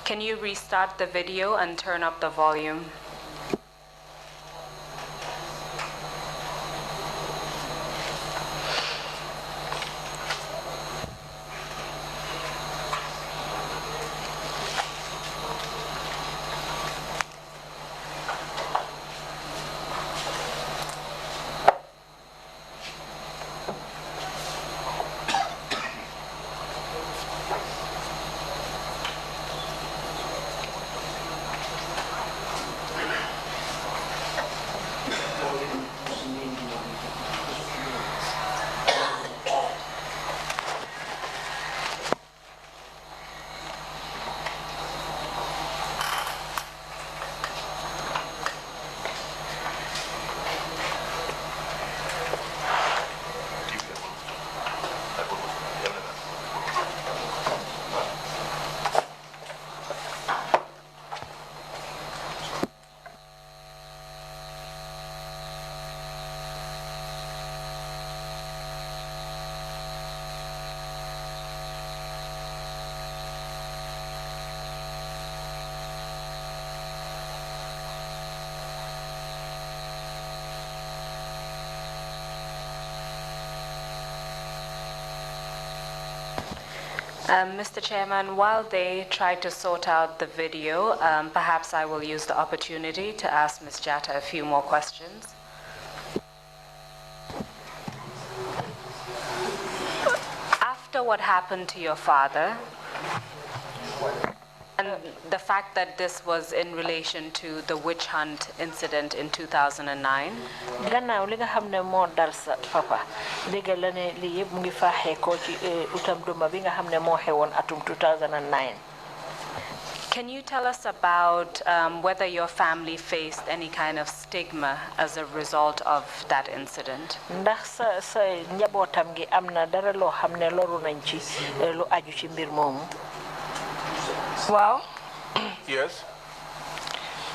Can you restart the video and turn up the volume? Mr. Chairman, while they try to sort out the video, perhaps I will use the opportunity to ask Ms. Jatta a few more questions. what happened to your father, and the fact that this was in relation to the witch hunt incident in 2009. Gannaaw li nga xamne mo dal sa papa déggal la ne li yeb mu ngi faxé ko ci utam duma bi nga xamne mo xewon atum 2009. Can you tell us about whether your family faced any kind of stigma as a result of that incident? Ndax sa njabotam gi amna dara lo xamne loru nañ ci lu aju ci mbir momu? Wow. Yes.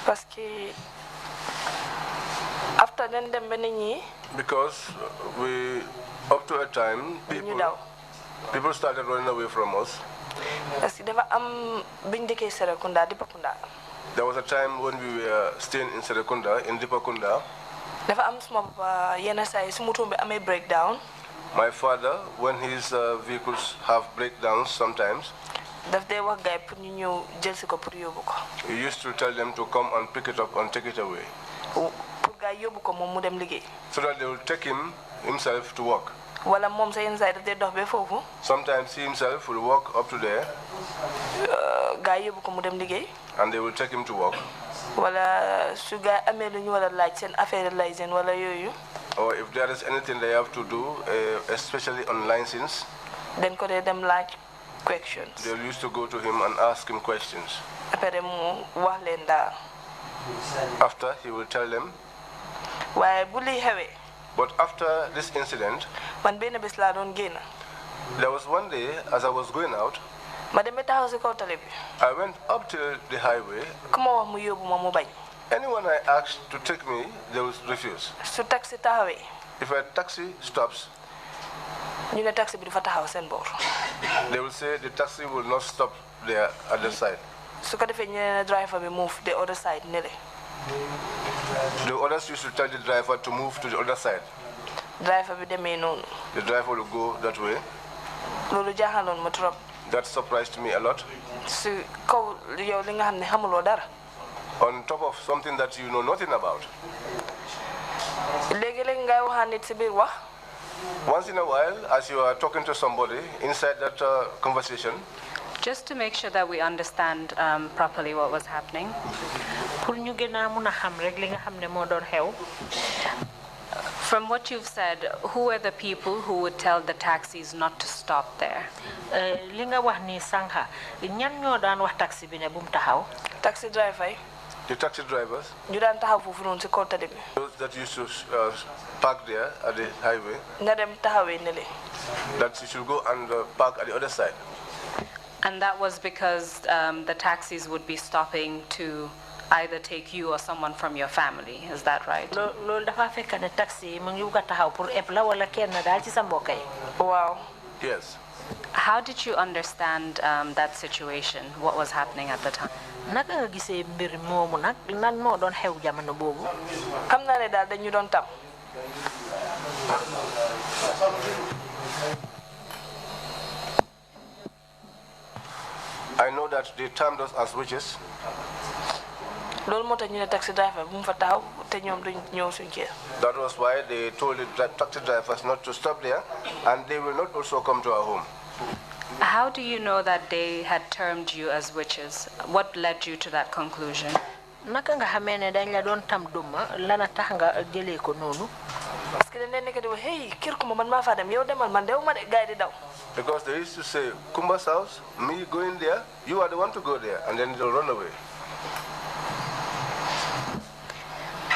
Parce que after then because we up to a time people started running away from us. There was a time when we were staying in Serekunda, in Dipakunda. Breakdown. My father, when his vehicles have breakdowns sometimes, he used to tell them to come and pick it up and take it away, so that they will take himself to work. Sometimes he himself will walk up to there, and they will take him to work. Or if there is anything they have to do, especially on license, then could they them like questions. They used to go to him and ask him questions. After, he will tell them. But after this incident, there was one day as I was going out, I went up to the highway. Anyone I asked to take me, they would refuse. If a taxi stops, they will say the taxi will not stop there at the side. Driver will move the other side. The others used to tell the driver to move to the other side. The driver will go that way. That surprised me a lot. On top of something that you know nothing about. Once in a while, as you are talking to somebody inside that conversation, just to make sure that we understand properly what was happening, from what you've said, who are the people who would tell the taxis not to stop there? Taxi driver. The taxi drivers, those that used to park there at the highway, that you should go and park at the other side. And that was because the taxis would be stopping to either take you or someone from your family, is that right? Wow. Yes. How did you understand that situation, what was happening at the time? I know that they termed us as witches. That was why they told the taxi drivers not to stop there, and they will not also come to our home. How do you know that they had termed you as witches? What led you to that conclusion? Because they used to say, Kumba's house, me going there, you are the one to go there, and then they'll run away.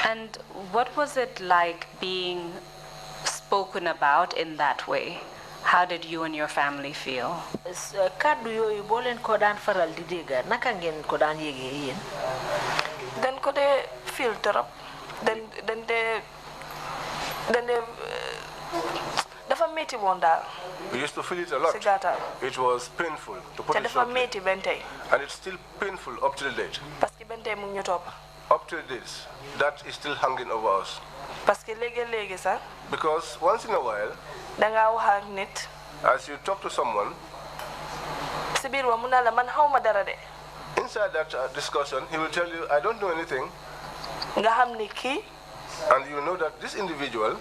And what was it like being spoken about in that way? How did you and your family feel? Then could they filter up? Then they we used to feel it a lot. It was painful to put it shortly. And it's still painful up to the date. Up to this, that is still hanging over us. Because once in a while, as you talk to someone, inside that discussion, he will tell you, I don't know anything. And you know that this individual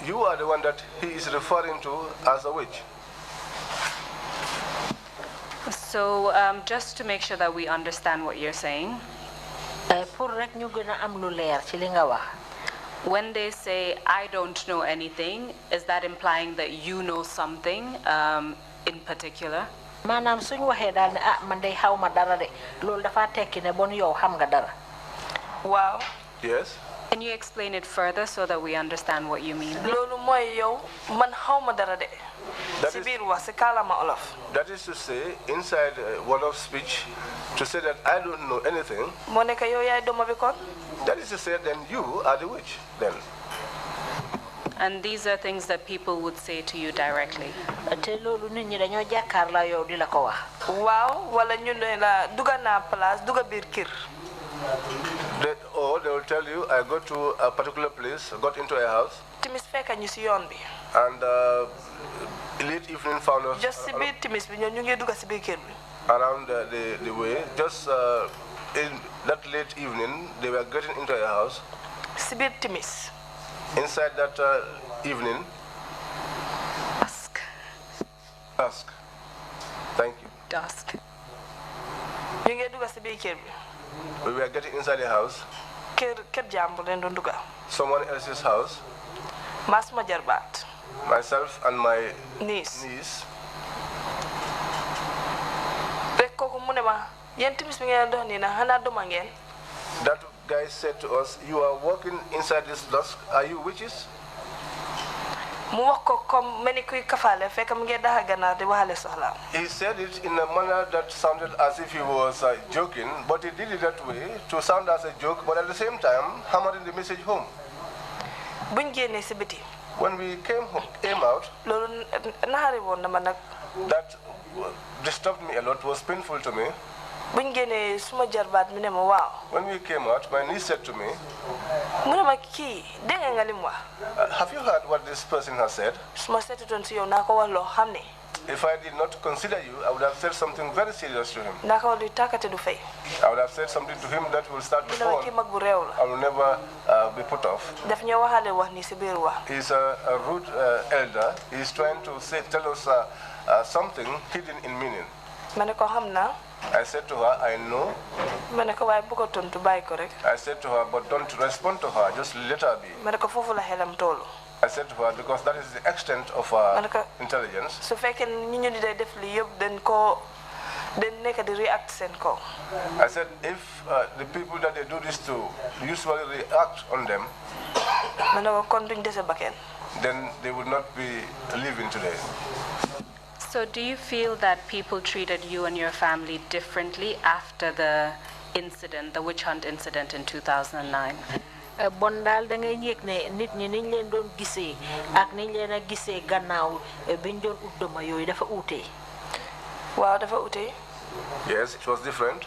You are the one that he is referring to as a witch. So just to make sure that we understand what you're saying, when they say, I don't know anything, is that implying that you know something in particular? Manam suñ waxé dal ne man day xawma dara de lolou dafa tekki ne bon yow xam nga dara. Wow. Yes. Can you explain it further so that we understand what you mean? Lolou moy yow man xawma dara de. That is to say, inside word of speech, to say that I don't know anything. That is to say, then you are the witch, then. And these are things that people would say to you directly. Or they will tell you, I go to a particular place, got into a house. And late evening found us just around the way. Just in that late evening, they were getting into a house. Inside that evening. Dusk. Dusk. Thank you. Dusk. We were getting inside the house. Someone else's house. Myself and my niece. That guy said to us, you are walking inside this dusk. Are you witches? He said it in a manner that sounded as if he was joking, but he did it that way to sound as a joke, but at the same time hammering the message home. When we came out, that disturbed me a lot, was painful to me. When we came out, my niece said to me, have you heard what this person has said? If I did not consider you, I would have said something very serious to him. I would have said something to him that will start the phone. I will never be put off. He's a rude elder. He's trying to tell us something hidden in meaning. I said to her, I know. I said to her, but don't respond to her, just let her be. I said to her, because that is the extent of her intelligence. I said, if the people that they do this to usually react on them, then they would not be living today. So do you feel that people treated you and your family differently after the incident, the witch hunt incident in 2009? Bondal da ngay yek ne nit ñi niñ leen doon gisee ak niñ leen a gisee gannaaw biñ doon udduma yooyu dafa uute. Waaw dafa uute. Yes, it was different.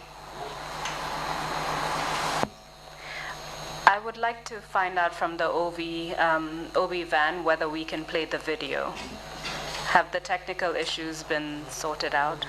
I would like to find out from the OB van whether we can play the video. Have the technical issues been sorted out?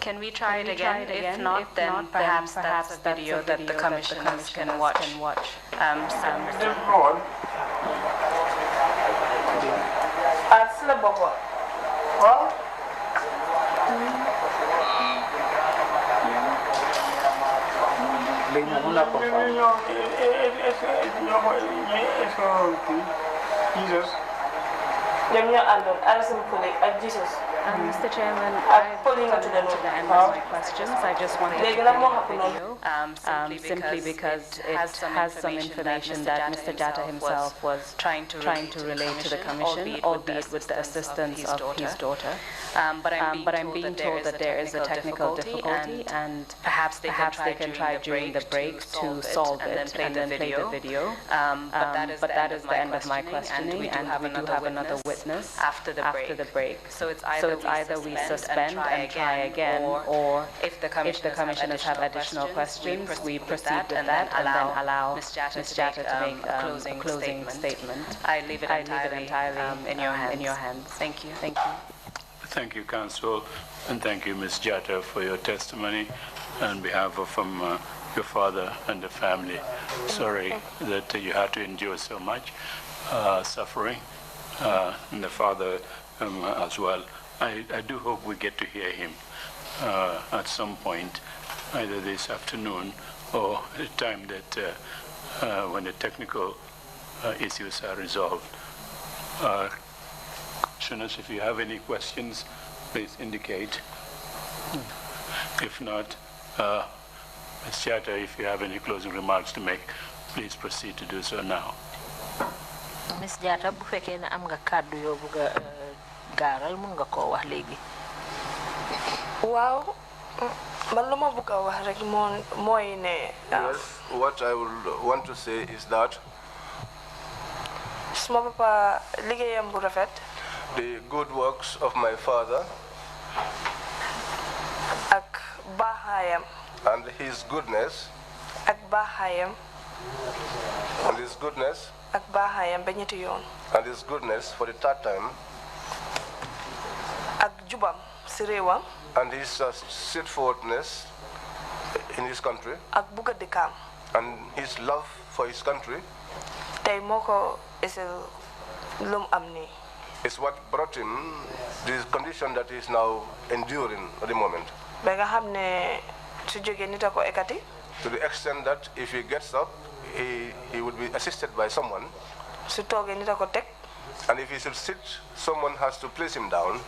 Can we try it again? If not, then perhaps that's a video that the commissioners can watch. Jesus. Mr. Chairman, I've come to the end of my questions. I just wanted to play a video simply because it has some information that Mr. Jatta himself was trying to relate to the Commission, albeit with the assistance of his daughter. But I'm being told that there is a technical difficulty, and perhaps they can try during the break to solve it and then play the video. But that is the end of my questioning, and we do have another witness after the break. So it's either we suspend and try again, or if the commissioners have additional questions, we proceed with that and then allow Ms. Jatta to make a closing statement. I leave it entirely in your hands. Thank you. Thank you. Thank you, Counsel, and thank you, Ms. Jatta, for your testimony on behalf of your father and the family. Sorry that you had to endure so much suffering, and the father as well. I do hope we get to hear him at some point, either this afternoon or at a time that when the technical issues are resolved. Commissioners, if you have any questions, please indicate. If not, Ms. Jatta, if you have any closing remarks to make, please proceed to do so now. Ms. Jatta, bu fekkee ne am nga kàddu yoo bëgg a gaaral mun nga koo wax léegi. Waaw, man lu ma bëgg a wax rek mooy ne. Yes, what I would want to say is that suma papa liggéeyam bu rafet. The good works of my father ak baaxaayam and his goodness ak baaxaayam and his goodness ak baaxaayam ba ñetti yoon and his goodness for the third time ak jubam si réewam and his straightforwardness in his country ak bugg a dëkkaam and his love for his country tey moo ko isil lum am nii is what brought him this condition that he is now enduring at the moment. Ba nga xam ne su jógee nit a ko ekati. To the extent that if he gets up, he would be assisted by someone. Su toogee nit a ko teg. And if he should sit, someone has to place him down.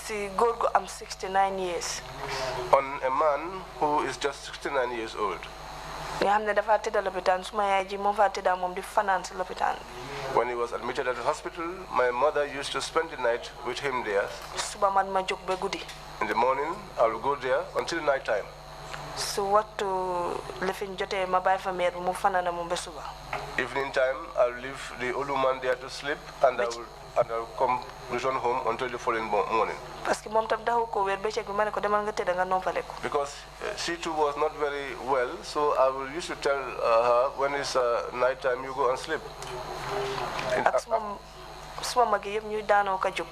Si góor gu am 69 years. On a man who is just 69 years old. Nga xam ne dafa tëdda lopitaan suma yaay ji moom fa tëdda moom di fanaan si lopitaan. When he was admitted at the hospital, my mother used to spend the night with him there. Suba man ma jóg ba guddi. In the morning, I will go there until night time. Su waxtu lifin jotee ma bàyyi fa meer bi mu fanaana moom ba suba. Evening time, I will leave the old woman there to sleep, and I will return home until the following morning. Parce que moom tam daxu ko wér bëccëg bi ma ne ko demal nga tëdd nga noppaleku. Because she too was not very well, so I will used to tell her when it's night time, you go and sleep. Ak suma mag yëpp ñuy daanoo ka jóg.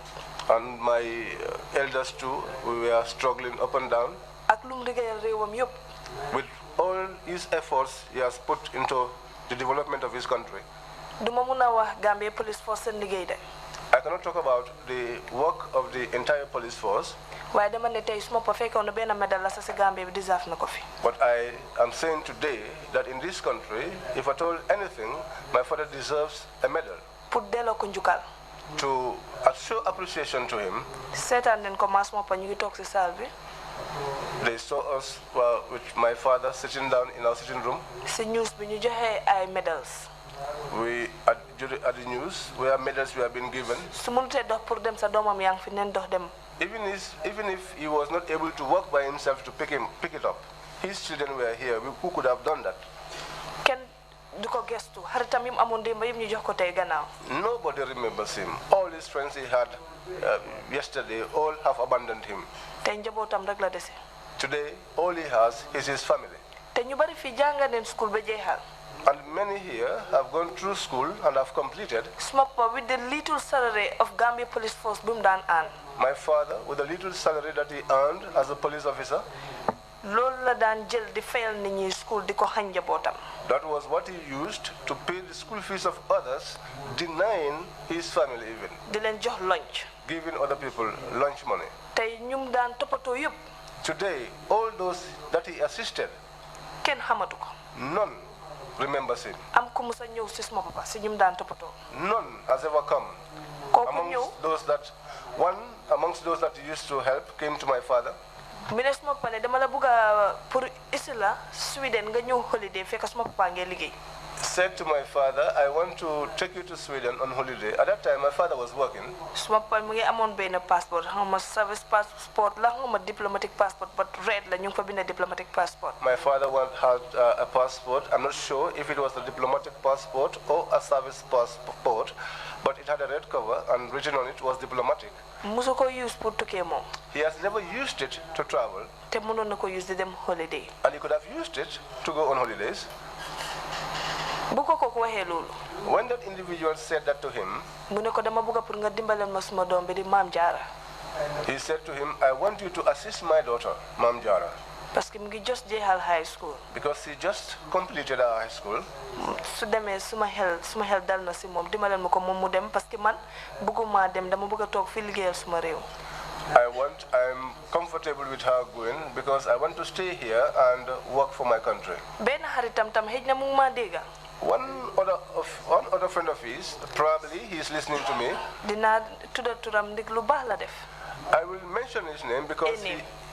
And my elders too, we were struggling up and down. Ak lu mu liggéeyal réewam yëpp. With all his efforts he has put into the development of his country. Duma mun a wax Gambia police force seen liggéey de. I cannot talk about the work of the entire police force. Waaye dama ne tey suma pa fekkoon na benn medal la sa si Gambia bi deserve na ko fi. But I am saying today that in this country, if I told anything, my father deserves a medal. Pour delloo ko njukkal. To show appreciation to him. Seetaan nañ ko ma suma pa ñu ngi toog si salle bi. They saw us with my father sitting down in our sitting room. Si news bi ñu joxe ay medals. We at the news where medals were being given. Su mënutee dox pour dem sa doomam yaa ngi fi neen dox dem. Even if he was not able to walk by himself to pick it up, his children were here. Who could have done that? Kenn du ko gestu xaritam yi mu amoon démb yëpp ñu jox ko tey gannaaw. Nobody remembers him. All his friends he had yesterday all have abandoned him. Tey njabootam rek la dese. Today all he has is his family. Te ñu bari fii jàng neen school ba jeexal. And many here have gone through school and have completed. Suma pa with the little salary of Gambia Police Force bu mu daan aan. My father, with the little salary that he earned as a police officer, loolu la daan jël di fayal nit ñi school di ko xañ njabootam. That was what he used to pay the school fees of others, denying his family even. Di leen jox lunch. Giving other people lunch money. Tey ñum daan toppatoo yëpp. Today, all those that he assisted, kenn xamatu ko. None remembers him. Am ku musa ñëw si suma papa si ñum daan toppatoo. None has ever come. Kooku ñëw those that One amongst those that used to help came to my father. Minesma pane dama la buga pour isla Sweden nga ñew holiday fekk sama papa ngey liggéey. Said to my father, I want to take you to Sweden on holiday. At that time, my father was working. Sama papa mu ngi amone ben passport, xama service passport la xama diplomatic passport, but red la ñu fa bind diplomatic passport. My father had a passport. I'm not sure if it was a diplomatic passport or a service passport, but it had a red cover and written on it was diplomatic. Musu ko use pour tukké mom. He has never used it to travel. Te mënon nako use di dem holiday. And he could have used it to go on holidays. When that individual said that to him, he said to him, I want you to assist my daughter, Mam Jarra. High school. Because she just completed her high school. I'm comfortable with her going because I want to stay here and work for my country. One other friend of his, probably he is listening to me. I will mention his name because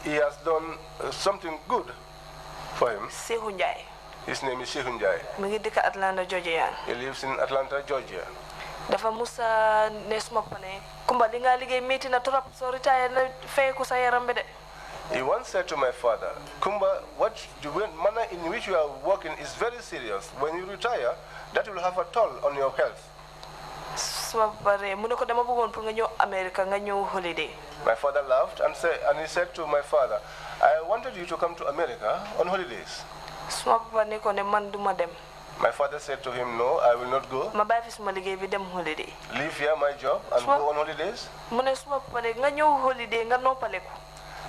he has done something good for him. His name is Sehunjai. He lives in Atlanta, Georgia. Dafa musa nesma pane kumba li nga liggéey metti na trop so retire na fay ko sa yaram be de. He once said to my father, Kumba, the manner in which you are working is very serious. When you retire, that will have a toll on your health. My father laughed and he said to my father, I wanted you to come to America on holidays. My father said to him, no, I will not go. Leave here my job and go on holidays.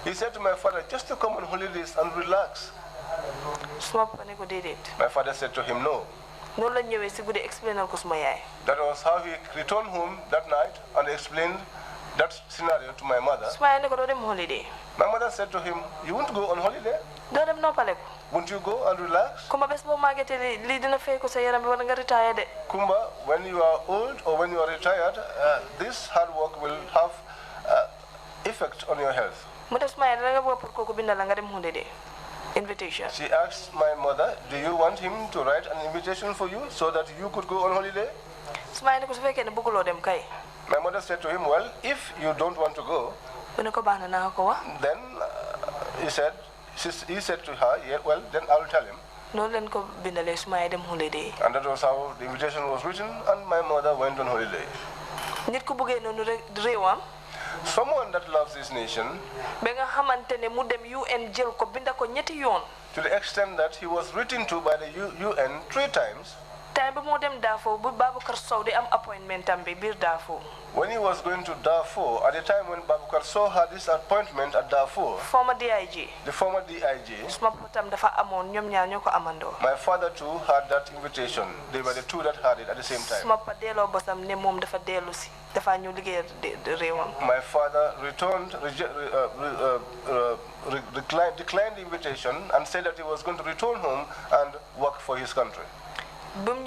He said to my father, just to come on holidays and relax. My father said to him, no. That was how he returned home that night and explained that scenario to my mother. My mother said to him, you won't go on holiday? Won't you go and relax? Kumba, when you are old or when you are retired, this hard work will have effect on your health. Invitation. She asked my mother, do you want him to write an invitation for you so that you could go on holiday? My mother said to him, well, if you don't want to go, then he said to her, yeah, well, then I'll tell him. And that was how the invitation was written, and my mother went on holiday. Someone that loves this nation, to the extent that he was written to by the UN 3 times. When he was going to Darfur, at the time when Babukar Sow had this appointment at Darfur, former DIG, the former DIG, my father too had that invitation. They were the two that had it at the same time. My father declined the invitation and said that he was going to return home and work for his country. When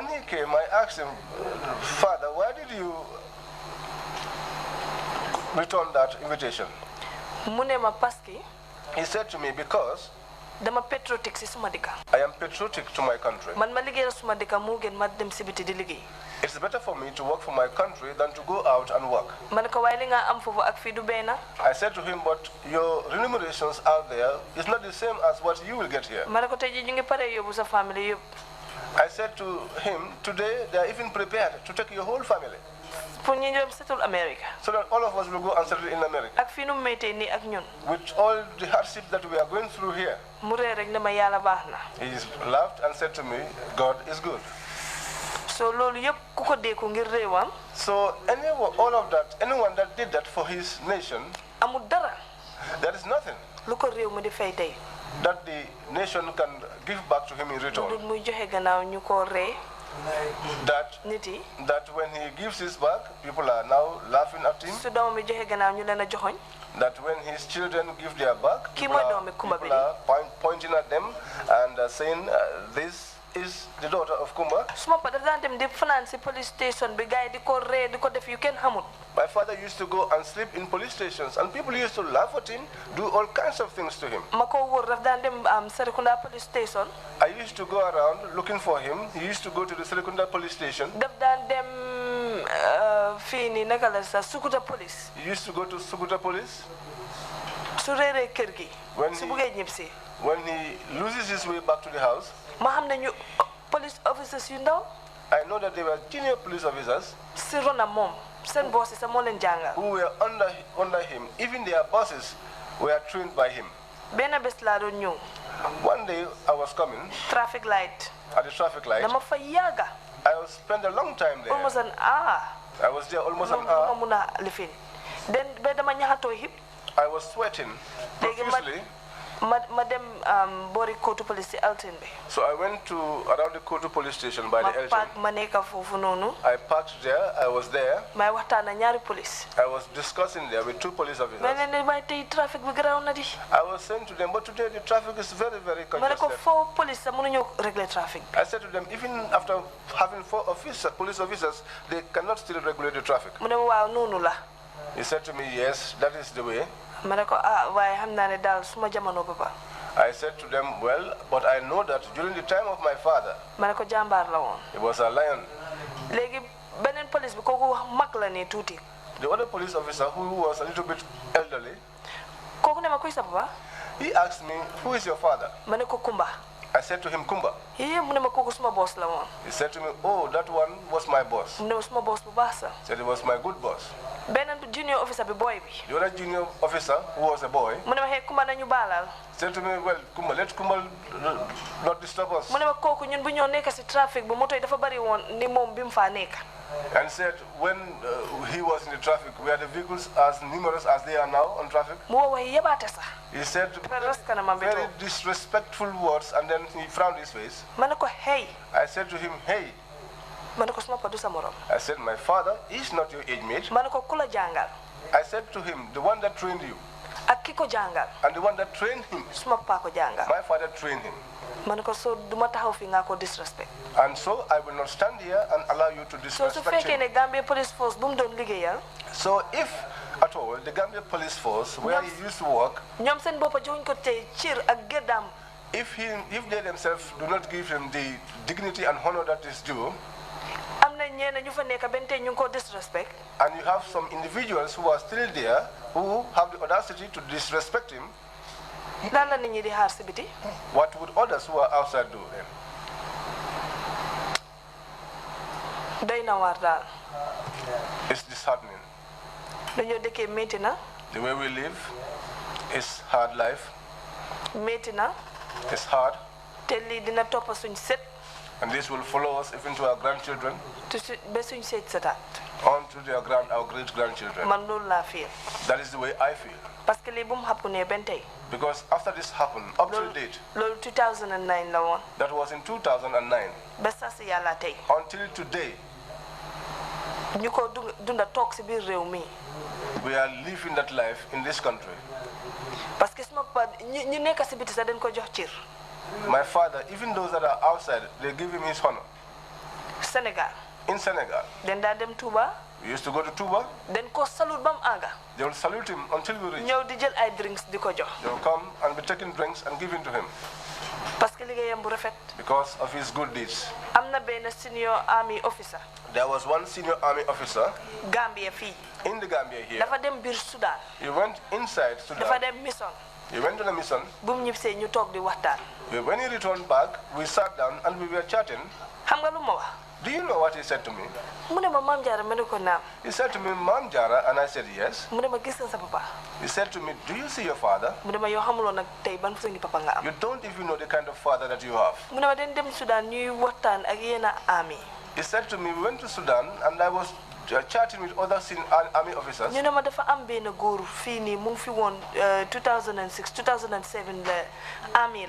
he came, I asked him, Father, why did you return that invitation? He said to me, because I am patriotic to my country. It's better for me to work for my country than to go out and work. I said to him, but your remunerations out there is not the same as what you will get here. I said to him, today they are even prepared to take your whole family. So that all of us will go and settle in America. With all the hardships that we are going through here. He laughed and said to me, God is good. So anyone that did that for his nation, there is nothing that the nation can give back to him in return. That when he gives his back, people are now laughing at him. That when his children give their back, people are pointing at them and saying, this is the daughter of Kumba. Suma pa daf dem di finance police station bi gaay di ko ré di ko def yu ken xamut. My father used to go and sleep in police stations, and people used to laugh at him, do all kinds of things to him. Mako wor daf dan dem Serekunda police station. I used to go around looking for him. He used to go to the Serekunda police station. Daf dan dem fini nakala sa Sukuta police. He used to go to Sukuta police. Su réré kër gi. Su bëggé ñibsi. When he loses his way back to the house, ma xam ne ñu police officers yu ndaw. I know that they were junior police officers. Si rona mom. Send bosses sa mo len jangal. Who were under him. Even their bosses were trained by him. Bena bes la do ñew. One day I was coming. Traffic light. At the traffic light. Dama fa yaga. I was spent a long time there. Almost an hour. I was there almost an hour. Then be dama ñaxato hip. I was sweating profusely. Madam Bori Kotu Police Elton. So I went to around the Kotu police station by the Elton. I parked there. I was there. I was discussing there with two police officers. I was saying to them, but today the traffic is very, very congested. I said to them, even after having 4 police officers, they cannot still regulate the traffic. He said to me, yes, that is the way. I said to them, well, but I know that during the time of my father, he was a lion. The other police officer, who was a little bit elderly, he asked me, who is your father? I said to him, Kumba. He said to me, oh, that one was my boss. He said it was my good boss. Junior officer boy. The other junior officer, who was a boy, said to me, well, Kumba, let Kumba not disturb us. And said, when he was in the traffic, were the vehicles as numerous as they are now on traffic? He said very disrespectful words, and then he frowned his face. I said to him, hey. I said, my father is not your age mate. I said to him, the one that trained you, and the one that trained him, my father trained him. And so I will not stand here and allow you to disrespect him. So if at all the Gambia police force where he used to work, if they themselves do not give him the dignity and honor that is due, and you have some individuals who are still there who have the audacity to disrespect him, what would others who are outside do then? It's disheartening. The way we live is hard life. It's hard. And this will follow us even to our grandchildren, on to our great-grandchildren. That is the way I feel. Because after this happened, up to date, 2009, that was in 2009, until today, we are living that life in this country. My father, even those that are outside, they give him his honor. In Senegal. Then them Tuba. We used to go to Tuba. Then ko salute bam aga. They will salute him until we reach. Drinks di ko jox. They will come and be taking drinks and given to him. Because of his good deeds. Amna ben senior army officer. There was one senior army officer. Gambia fi. In the Gambia here. Dafa dem bir Sudan. He went inside Sudan. Dafa dem mission. He went on a mission. Bum ñibsé ñu tok di waxtaan. When he returned back, we sat down and we were chatting. Xam nga lu ma wax? Do you know what he said to me? Mam Jarra, he said to me, Mam Jarra, and I said yes. He said to me, do you see your father? You don't even know the kind of father that you have. He said to me, we went to Sudan and I was chatting with other army officers. 2006, 2007 army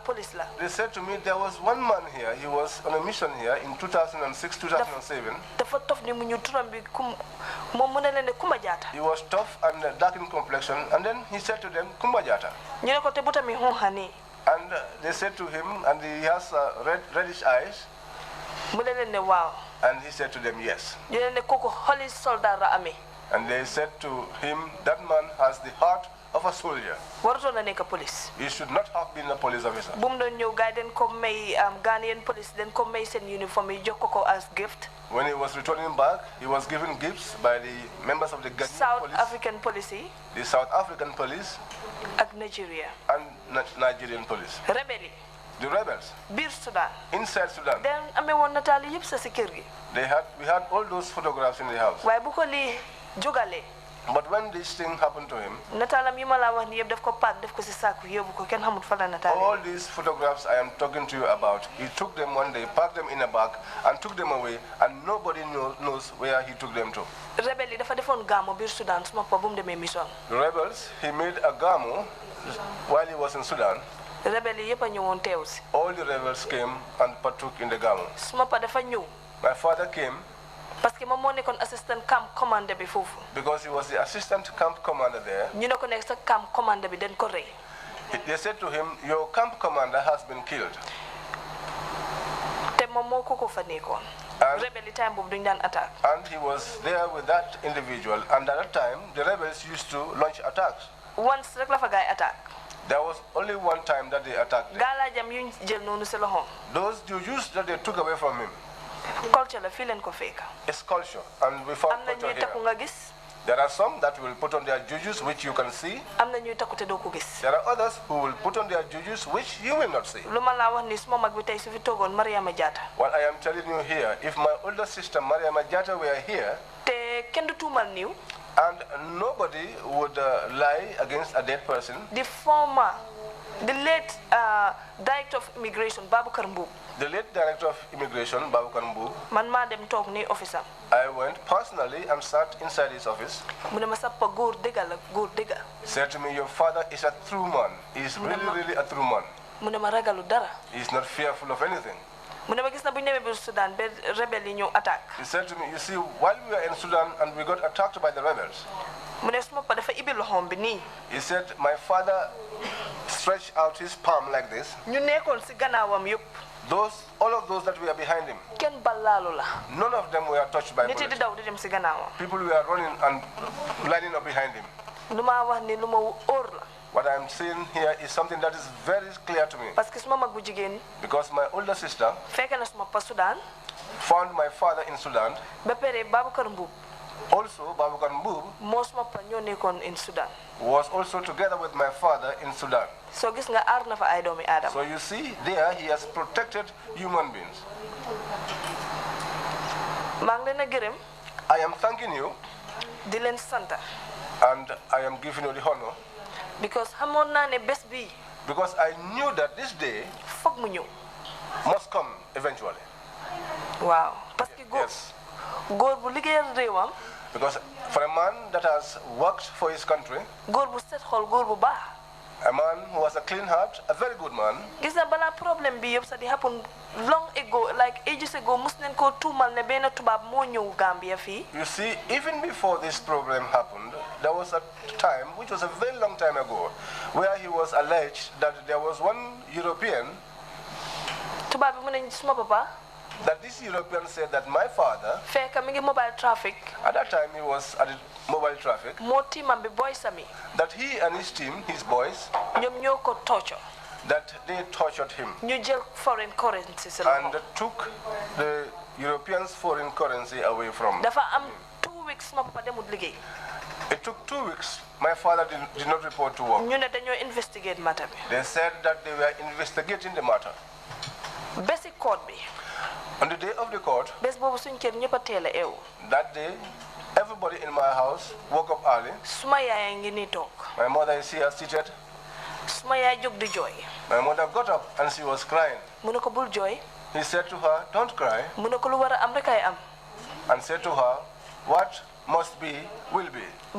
police la. They said to me there was one man here, he was on a mission here in 2006, 2007. He was tough and dark in complexion, and then he said to them, Kumba Jatta. And they said to him, and he has reddish eyes. And he said to them, yes. And they said to him, that man has the heart of a soldier. He should not have been a police officer. As gift. When he was returning back, he was given gifts by the members of the Ghanaian South police, African police, the South African police, and Nigeria, and Nigerian police. Rebelli. The rebels. Bir Sudan. Inside Sudan. Then ame won natali yep sa sikirgi. We had all those photographs in the house. Why bukoli jugale. But when this thing happened to him, all these photographs I am talking to you about, he took them one day, packed them in a bag, and took them away, and nobody knows where he took them to. The rebels, he made a gamo while he was in Sudan. All the rebels came and partook in the gamo. My father came. Assistant camp commander before. Because he was the assistant camp commander there. You know, next camp commander be then correct. They said to him, your camp commander has been killed. And he was there with that individual, and at that time the rebels used to launch attacks. Once the guy attack. There was only one time that they attacked him. Those Jujus that they took away from him. Culture la feeling ko fake. It's culture, and we found culture here. There are some that will put on their jujus, which you can see. There are others who will put on their jujus, which you will not see. What I am telling you here, if my older sister Maria Jatta were here, and nobody would lie against a dead person. The late director of immigration, Baba Jobe. The late director of immigration, Baba Jobe. Officer. I went personally and sat inside his office. Said to me, your father is a true man. He is really a true man. He is not fearful of anything. He said to me, you see, while we were in Sudan and we got attacked by the rebels, he said, my father stretched out his palm like this. All of those that were behind him, none of them were touched by bullets. People were running and lining up behind him. What I am saying here is something that is very clear to me. Because my older sister found my father in Sudan. Also, Baba Jobe was also together with my father in Sudan. So you see, there he has protected human beings. I am thanking you. And I am giving you the honor. Because I knew that this day must come eventually. Wow. Yes. Because for a man that has worked for his country, a man who has a clean heart, a very good man. Long ago, like ages ago, You see, even before this problem happened, there was a time, which was a very long time ago, where he was alleged that there was one European, that this European said that my father, at that time he was at the mobile traffic, that he and his team, his boys, that they tortured him foreign currencies and took the Europeans' foreign currency away from him. 2 weeks. It took 2 weeks. My father did not report to work. They said that they were investigating the matter. Basic court. On the day of the court, that day, everybody in my house woke up early. My mother is here seated. My mother got up and she was crying. He said to her, don't cry. And said to her, what must be, will be. He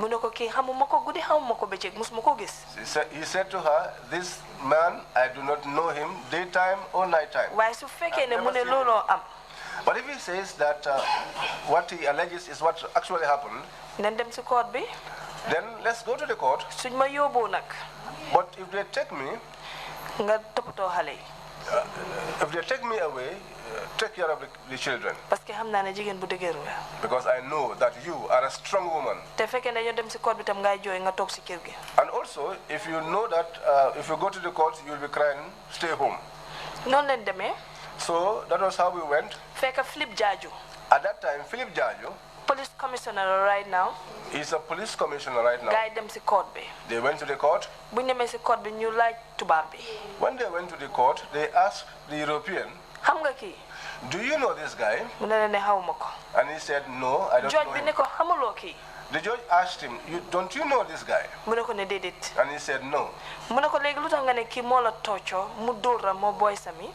said to her, this man, I do not know him daytime or nighttime. But if he says that what he alleges is what actually happened, then let's go to the court. But if they take me, nga toppatoo xale yi. If they take me away, take care of the children. Parce que xam naa ne jigéen bu dëgër nga. Because I know that you are a strong woman. te fekkee ne ñoo dem si court bi tam ngay jooy nga toog si kër gi. And also, if you know that if you go to the court, you will be crying, stay home. noonu leen demee. So that was how we went. fekk Philip Jaju. At that time, Philip Jaju, police commissioner right now. He's a police commissioner right now. Guide them to court bi. They went to the court. bu ñu demee si court bi ñu laaj tubaab bi. When they went to the court, they asked the European, xam nga kii. do you know this guy? mu ne leen ne xawma ko. And he said, no, I don't know judge bi him. ne ko xamuloo kii. The judge asked him, don't you know this guy? mu ne ko ne déedéet. And he said, no. mu ne ko léegi lu tax nga ne kii moo la toocoo mu dóor la moo boy sami.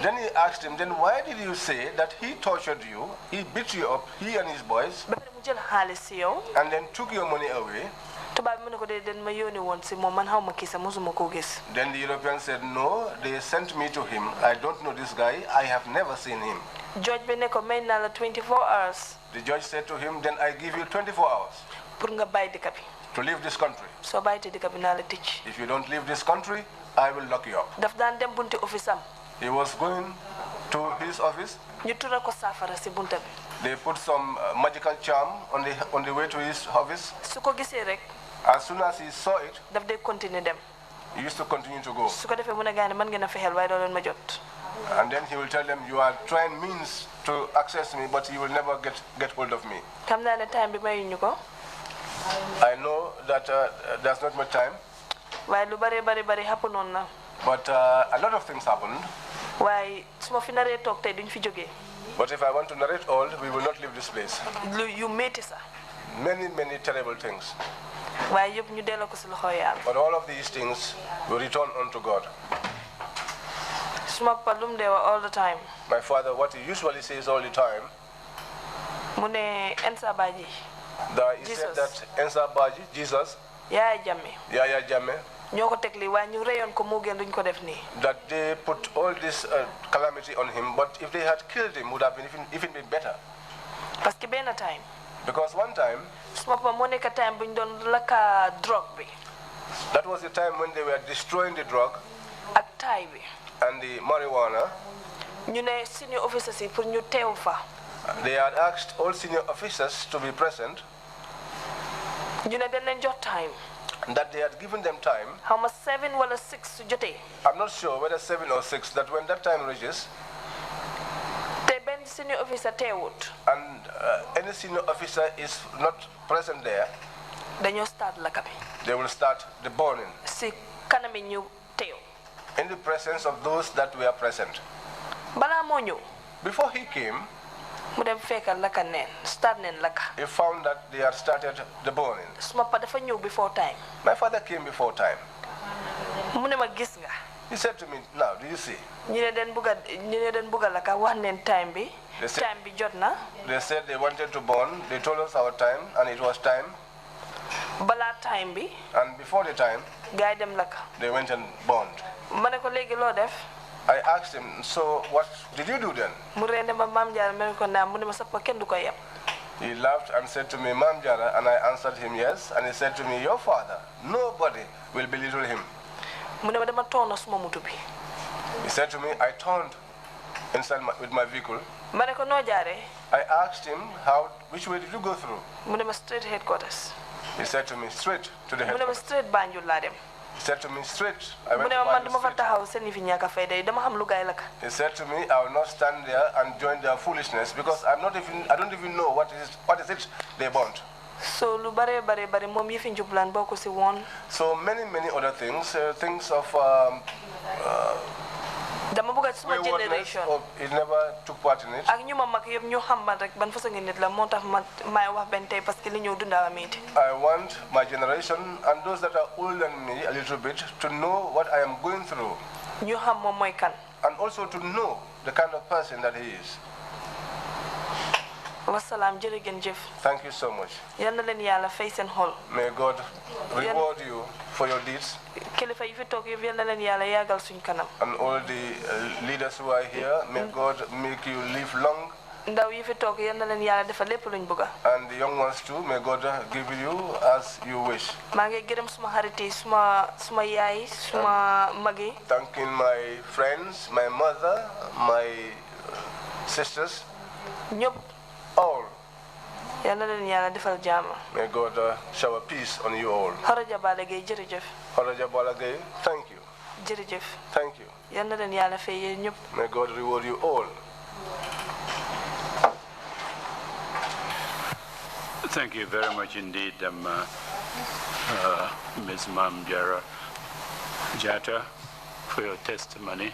Then he asked him, then why did you say that he tortured you, he beat you up, he and his boys, ba pare mu jël xaalis si yow. and then took your money away? tubaab bi mu ne ko déedéet ma yónni woon si moom man xaw ma kii sax mosuma koo gis. Then the European said, no, they sent me to him. I don't know this guy. I have never seen him. judge bi ne ko may naa la 24 hours. The judge said to him, then I give you 24 hours pour nga bàyyi dëkk bi. to leave this country. soo bàyyi te dëkk bi naa la tëj. If you don't leave this country, I will lock you up. daf daan dem bunti office am. He was going to his office. ñu tura ko saafara si bunta bi. They put some magical charm on the way to his office. su ko gisee rek. As soon as he saw it, daf dee continuer dem. he used to continue to go. su ko defee mu ne gaa ne mën ngeen a fexeel waaye doo leen ma jot. And then he will tell them, you are trying means to access me, but you will never get hold of me. xam naa ne time bi mayuñu ko. I know that there's not much time. waaye lu bari happen noonu na. But a lot of things happened. waaye su ma fi naree toog tey duñ fi jógee. But if I want to narrate all, we will not leave this place. yu métti sax. Many, many terrible things. waaye yëpp ñu delloo ko si loxo Yàlla. But all of these things will return unto God. suma papa lu mu dee wax all the time. My father, what he usually says all the time, mu ne Ensa Baji. that he said that Ensa Baji, Jesus, Yaya Jammeh. Yaya Jammeh, ñoo ko teg lii waaye ñu reyoon ko moo gën duñ ko def nii. that they put all this calamity on him, but if they had killed him, would have been even been better. parce que benn time. Because one time, suma papa moo nekk time bu ñu doon lakka drogue bi. that was the time when they were destroying the drug ak taay bi. and the marijuana. ñu ne senior officers yi pour ñu teew fa. They had asked all senior officers to be present. ñu ne dañ leen jox time. That they had given them time. xaw ma 7 wala 6 su jotee. I'm not sure whether 7 or 6, that when that time reaches, te benn senior officer teewut. and any senior officer is not present there, dañoo start lakka bi. they will start the burning si kanami ñu teew. in the presence of those that were present. balaa moo ñëw. Before he came, mu dem fekka lakka neen start neen lakka. he found that they had started the burning. suma papa dafa ñëw before time. My father came before time. mu ne ma gis nga. He said to me, now, do you see? ñu ne den bugga lakka wax neen time bi. time bi jot na. They said they wanted to burn. They told us our time, and it was time. balaa time bi. And before the time, gaay dem lakka. they went and burned. ma ne ko léegi loo def. I asked him, so what did you do then? mu reende ma Mam Jarra ma ne ko naam mu ne ma sa papa kenn du ko yeb. He laughed and said to me, Mam Jarra, and I answered him yes. And he said to me, your father, nobody will belittle him. mu ne ma dama toona suma moto bi. He said to me, I turned inside with my vehicle. ma ne ko noo jaaree. I asked him, which way did you go through? mu ne ma straight headquarters. He said to me, straight to the mu ne ma headquarters. straight Banjul laa dem. He said to me, straight. I mu went ne to ma man Banjul duma fa straight. taxaw seen fi ñàkk a fayda yi dama xam lu gaay lakka. He said to me, I will not stand there and join their foolishness because I don't even know what is it they want. so lu bare moom yi fi njublaan bokku si woon. So many other things, things of dama bëgg a suma generation. It never took part in it. ak ñu ma mag yëpp ñu xam man rek ban façon nit la moo tax may wax benn tey parce que li ñëw dundaa metti. I want my generation and those that are older than me a little bit to know what I am going through. ñu xam moom mooy kan. And also to know the kind of person that he is. wasalaam jërëjëf. Thank you so much. yal na leen Yàlla fay seen xol. May God reward you for your deeds. kilifa yi fi toog yëpp yal na leen Yàlla yàggal suñ kanam. And all the leaders who are here, may God make you live long ndaw yi fi toog yal na leen yàlla defal lépp luñ bëgg. And the young ones too, may God give you as you wish. maa ngi gërëm suma xarit yi suma yaay suma mag yi. Thanking my friends, my mother, my sisters. ñëpp. All. yal na leen yàlla defal jàmm. May God shower peace on you all. Xaraja Bala Gaye jërëjëf. Xaraja Bala Gaye, thank you. jërëjëf. Thank you. yal na leen yàlla fay yéen ñëpp. May God reward you all. Thank you very much indeed, Ms. Mam Jarra Jatta, for your testimony.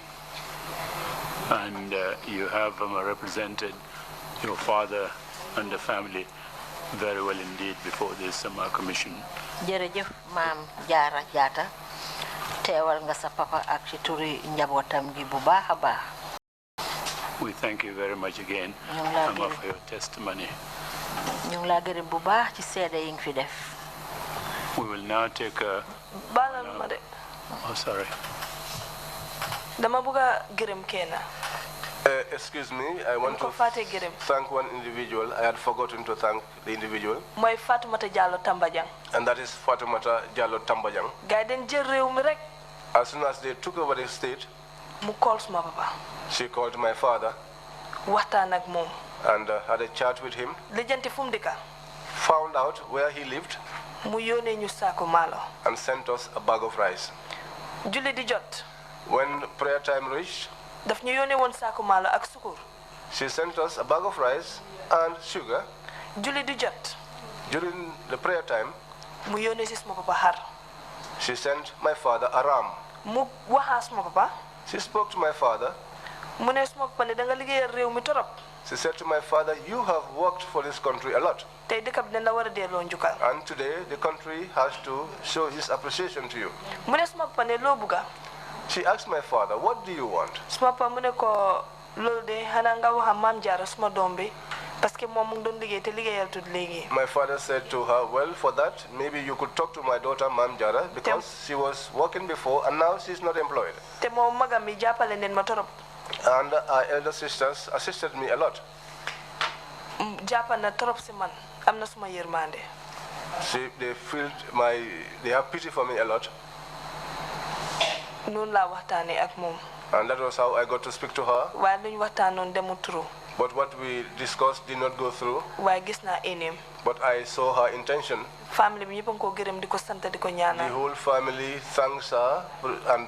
And you have represented your father and the family very well indeed before this commission. Jërëjëf Mam Jarra Jatta, teewal nga sa papa ak ci turi njabootam gi bu baax a baax. We thank you very much again for your testimony. ñu ngi laa gërëm bu baax ci seede yi nga fi def. We will now take a... Balal ma de. Oh, sorry. Dama bëgg a gërëm kenn. Excuse me, I want to thank one individual. I had forgotten to thank the individual. Mooy Fatoumata Jallow Tambajang. And that is Fatoumata Jallow Tambajang. Gaay den jël réew mi rek. As soon as they took over the state, mu call suma papa. She called my father. Waxtaan ak moom. And had a chat with him. Lijjanti fu mu dëkka. Found out where he lived. Mu yónnee ñu saako maalo. And sent us a bag of rice. Julli di jot. When prayer time reached, daf ñu yónnee woon saako maalo ak sukur. She sent us a bag of rice and sugar. Julli di jot. During the prayer time, mu yónnee si suma papa xar. She sent my father a ram. Mu waxaa suma papa. She spoke to my father. Mu ne suma papa ne danga liggéeyal réew mi torop. She said to my father, you have worked for this country a lot. Tey dëkk bi dañ la war a delloo njukkal. And today the country has to show his appreciation to you. Mu ne suma papa ne loo bëgga. She asked my father, what do you want? Suma papa mu ne ko loolu de xanaa nga wax Mam Jarra suma doom bi parce que moom mu ngi doon liggéey te liggéeyal tut léegi. My father said to her, well, for that, maybe you could talk to my daughter Mam Jarra because she was working before and now she's not employed. Te moom magam mi jàppale neen ma torop. And our elder sisters assisted me a lot. Jàppal na torop si man am na suma yërmande. They have pity for me a lot. Noonu laa waxtaanee ak moom. And that was how I got to speak to her. Waaye lu ñu waxtaanoon demu through. But what we discussed did not go through. Waaye gis naa eneem. But I saw her intention. Family bi ñëpp a ngi ko gërëm di ko sant di ko ñaanal. The whole family thanks her and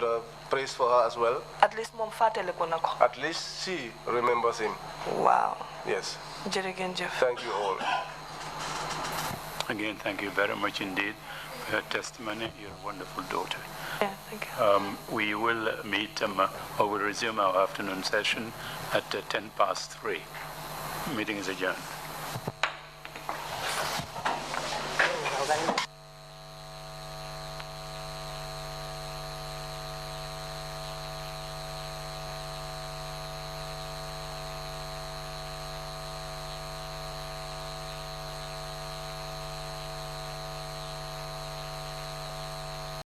prays for her as well. At least moom fàttaliku na ko. At least she remembers him. Wow. Yes. Jërëjëf. Thank you all. Again, thank you very much indeed for your testimony. You're a wonderful daughter. Yeah, thank you. We will meet or we'll resume our afternoon session at 3:10. Meeting is adjourned.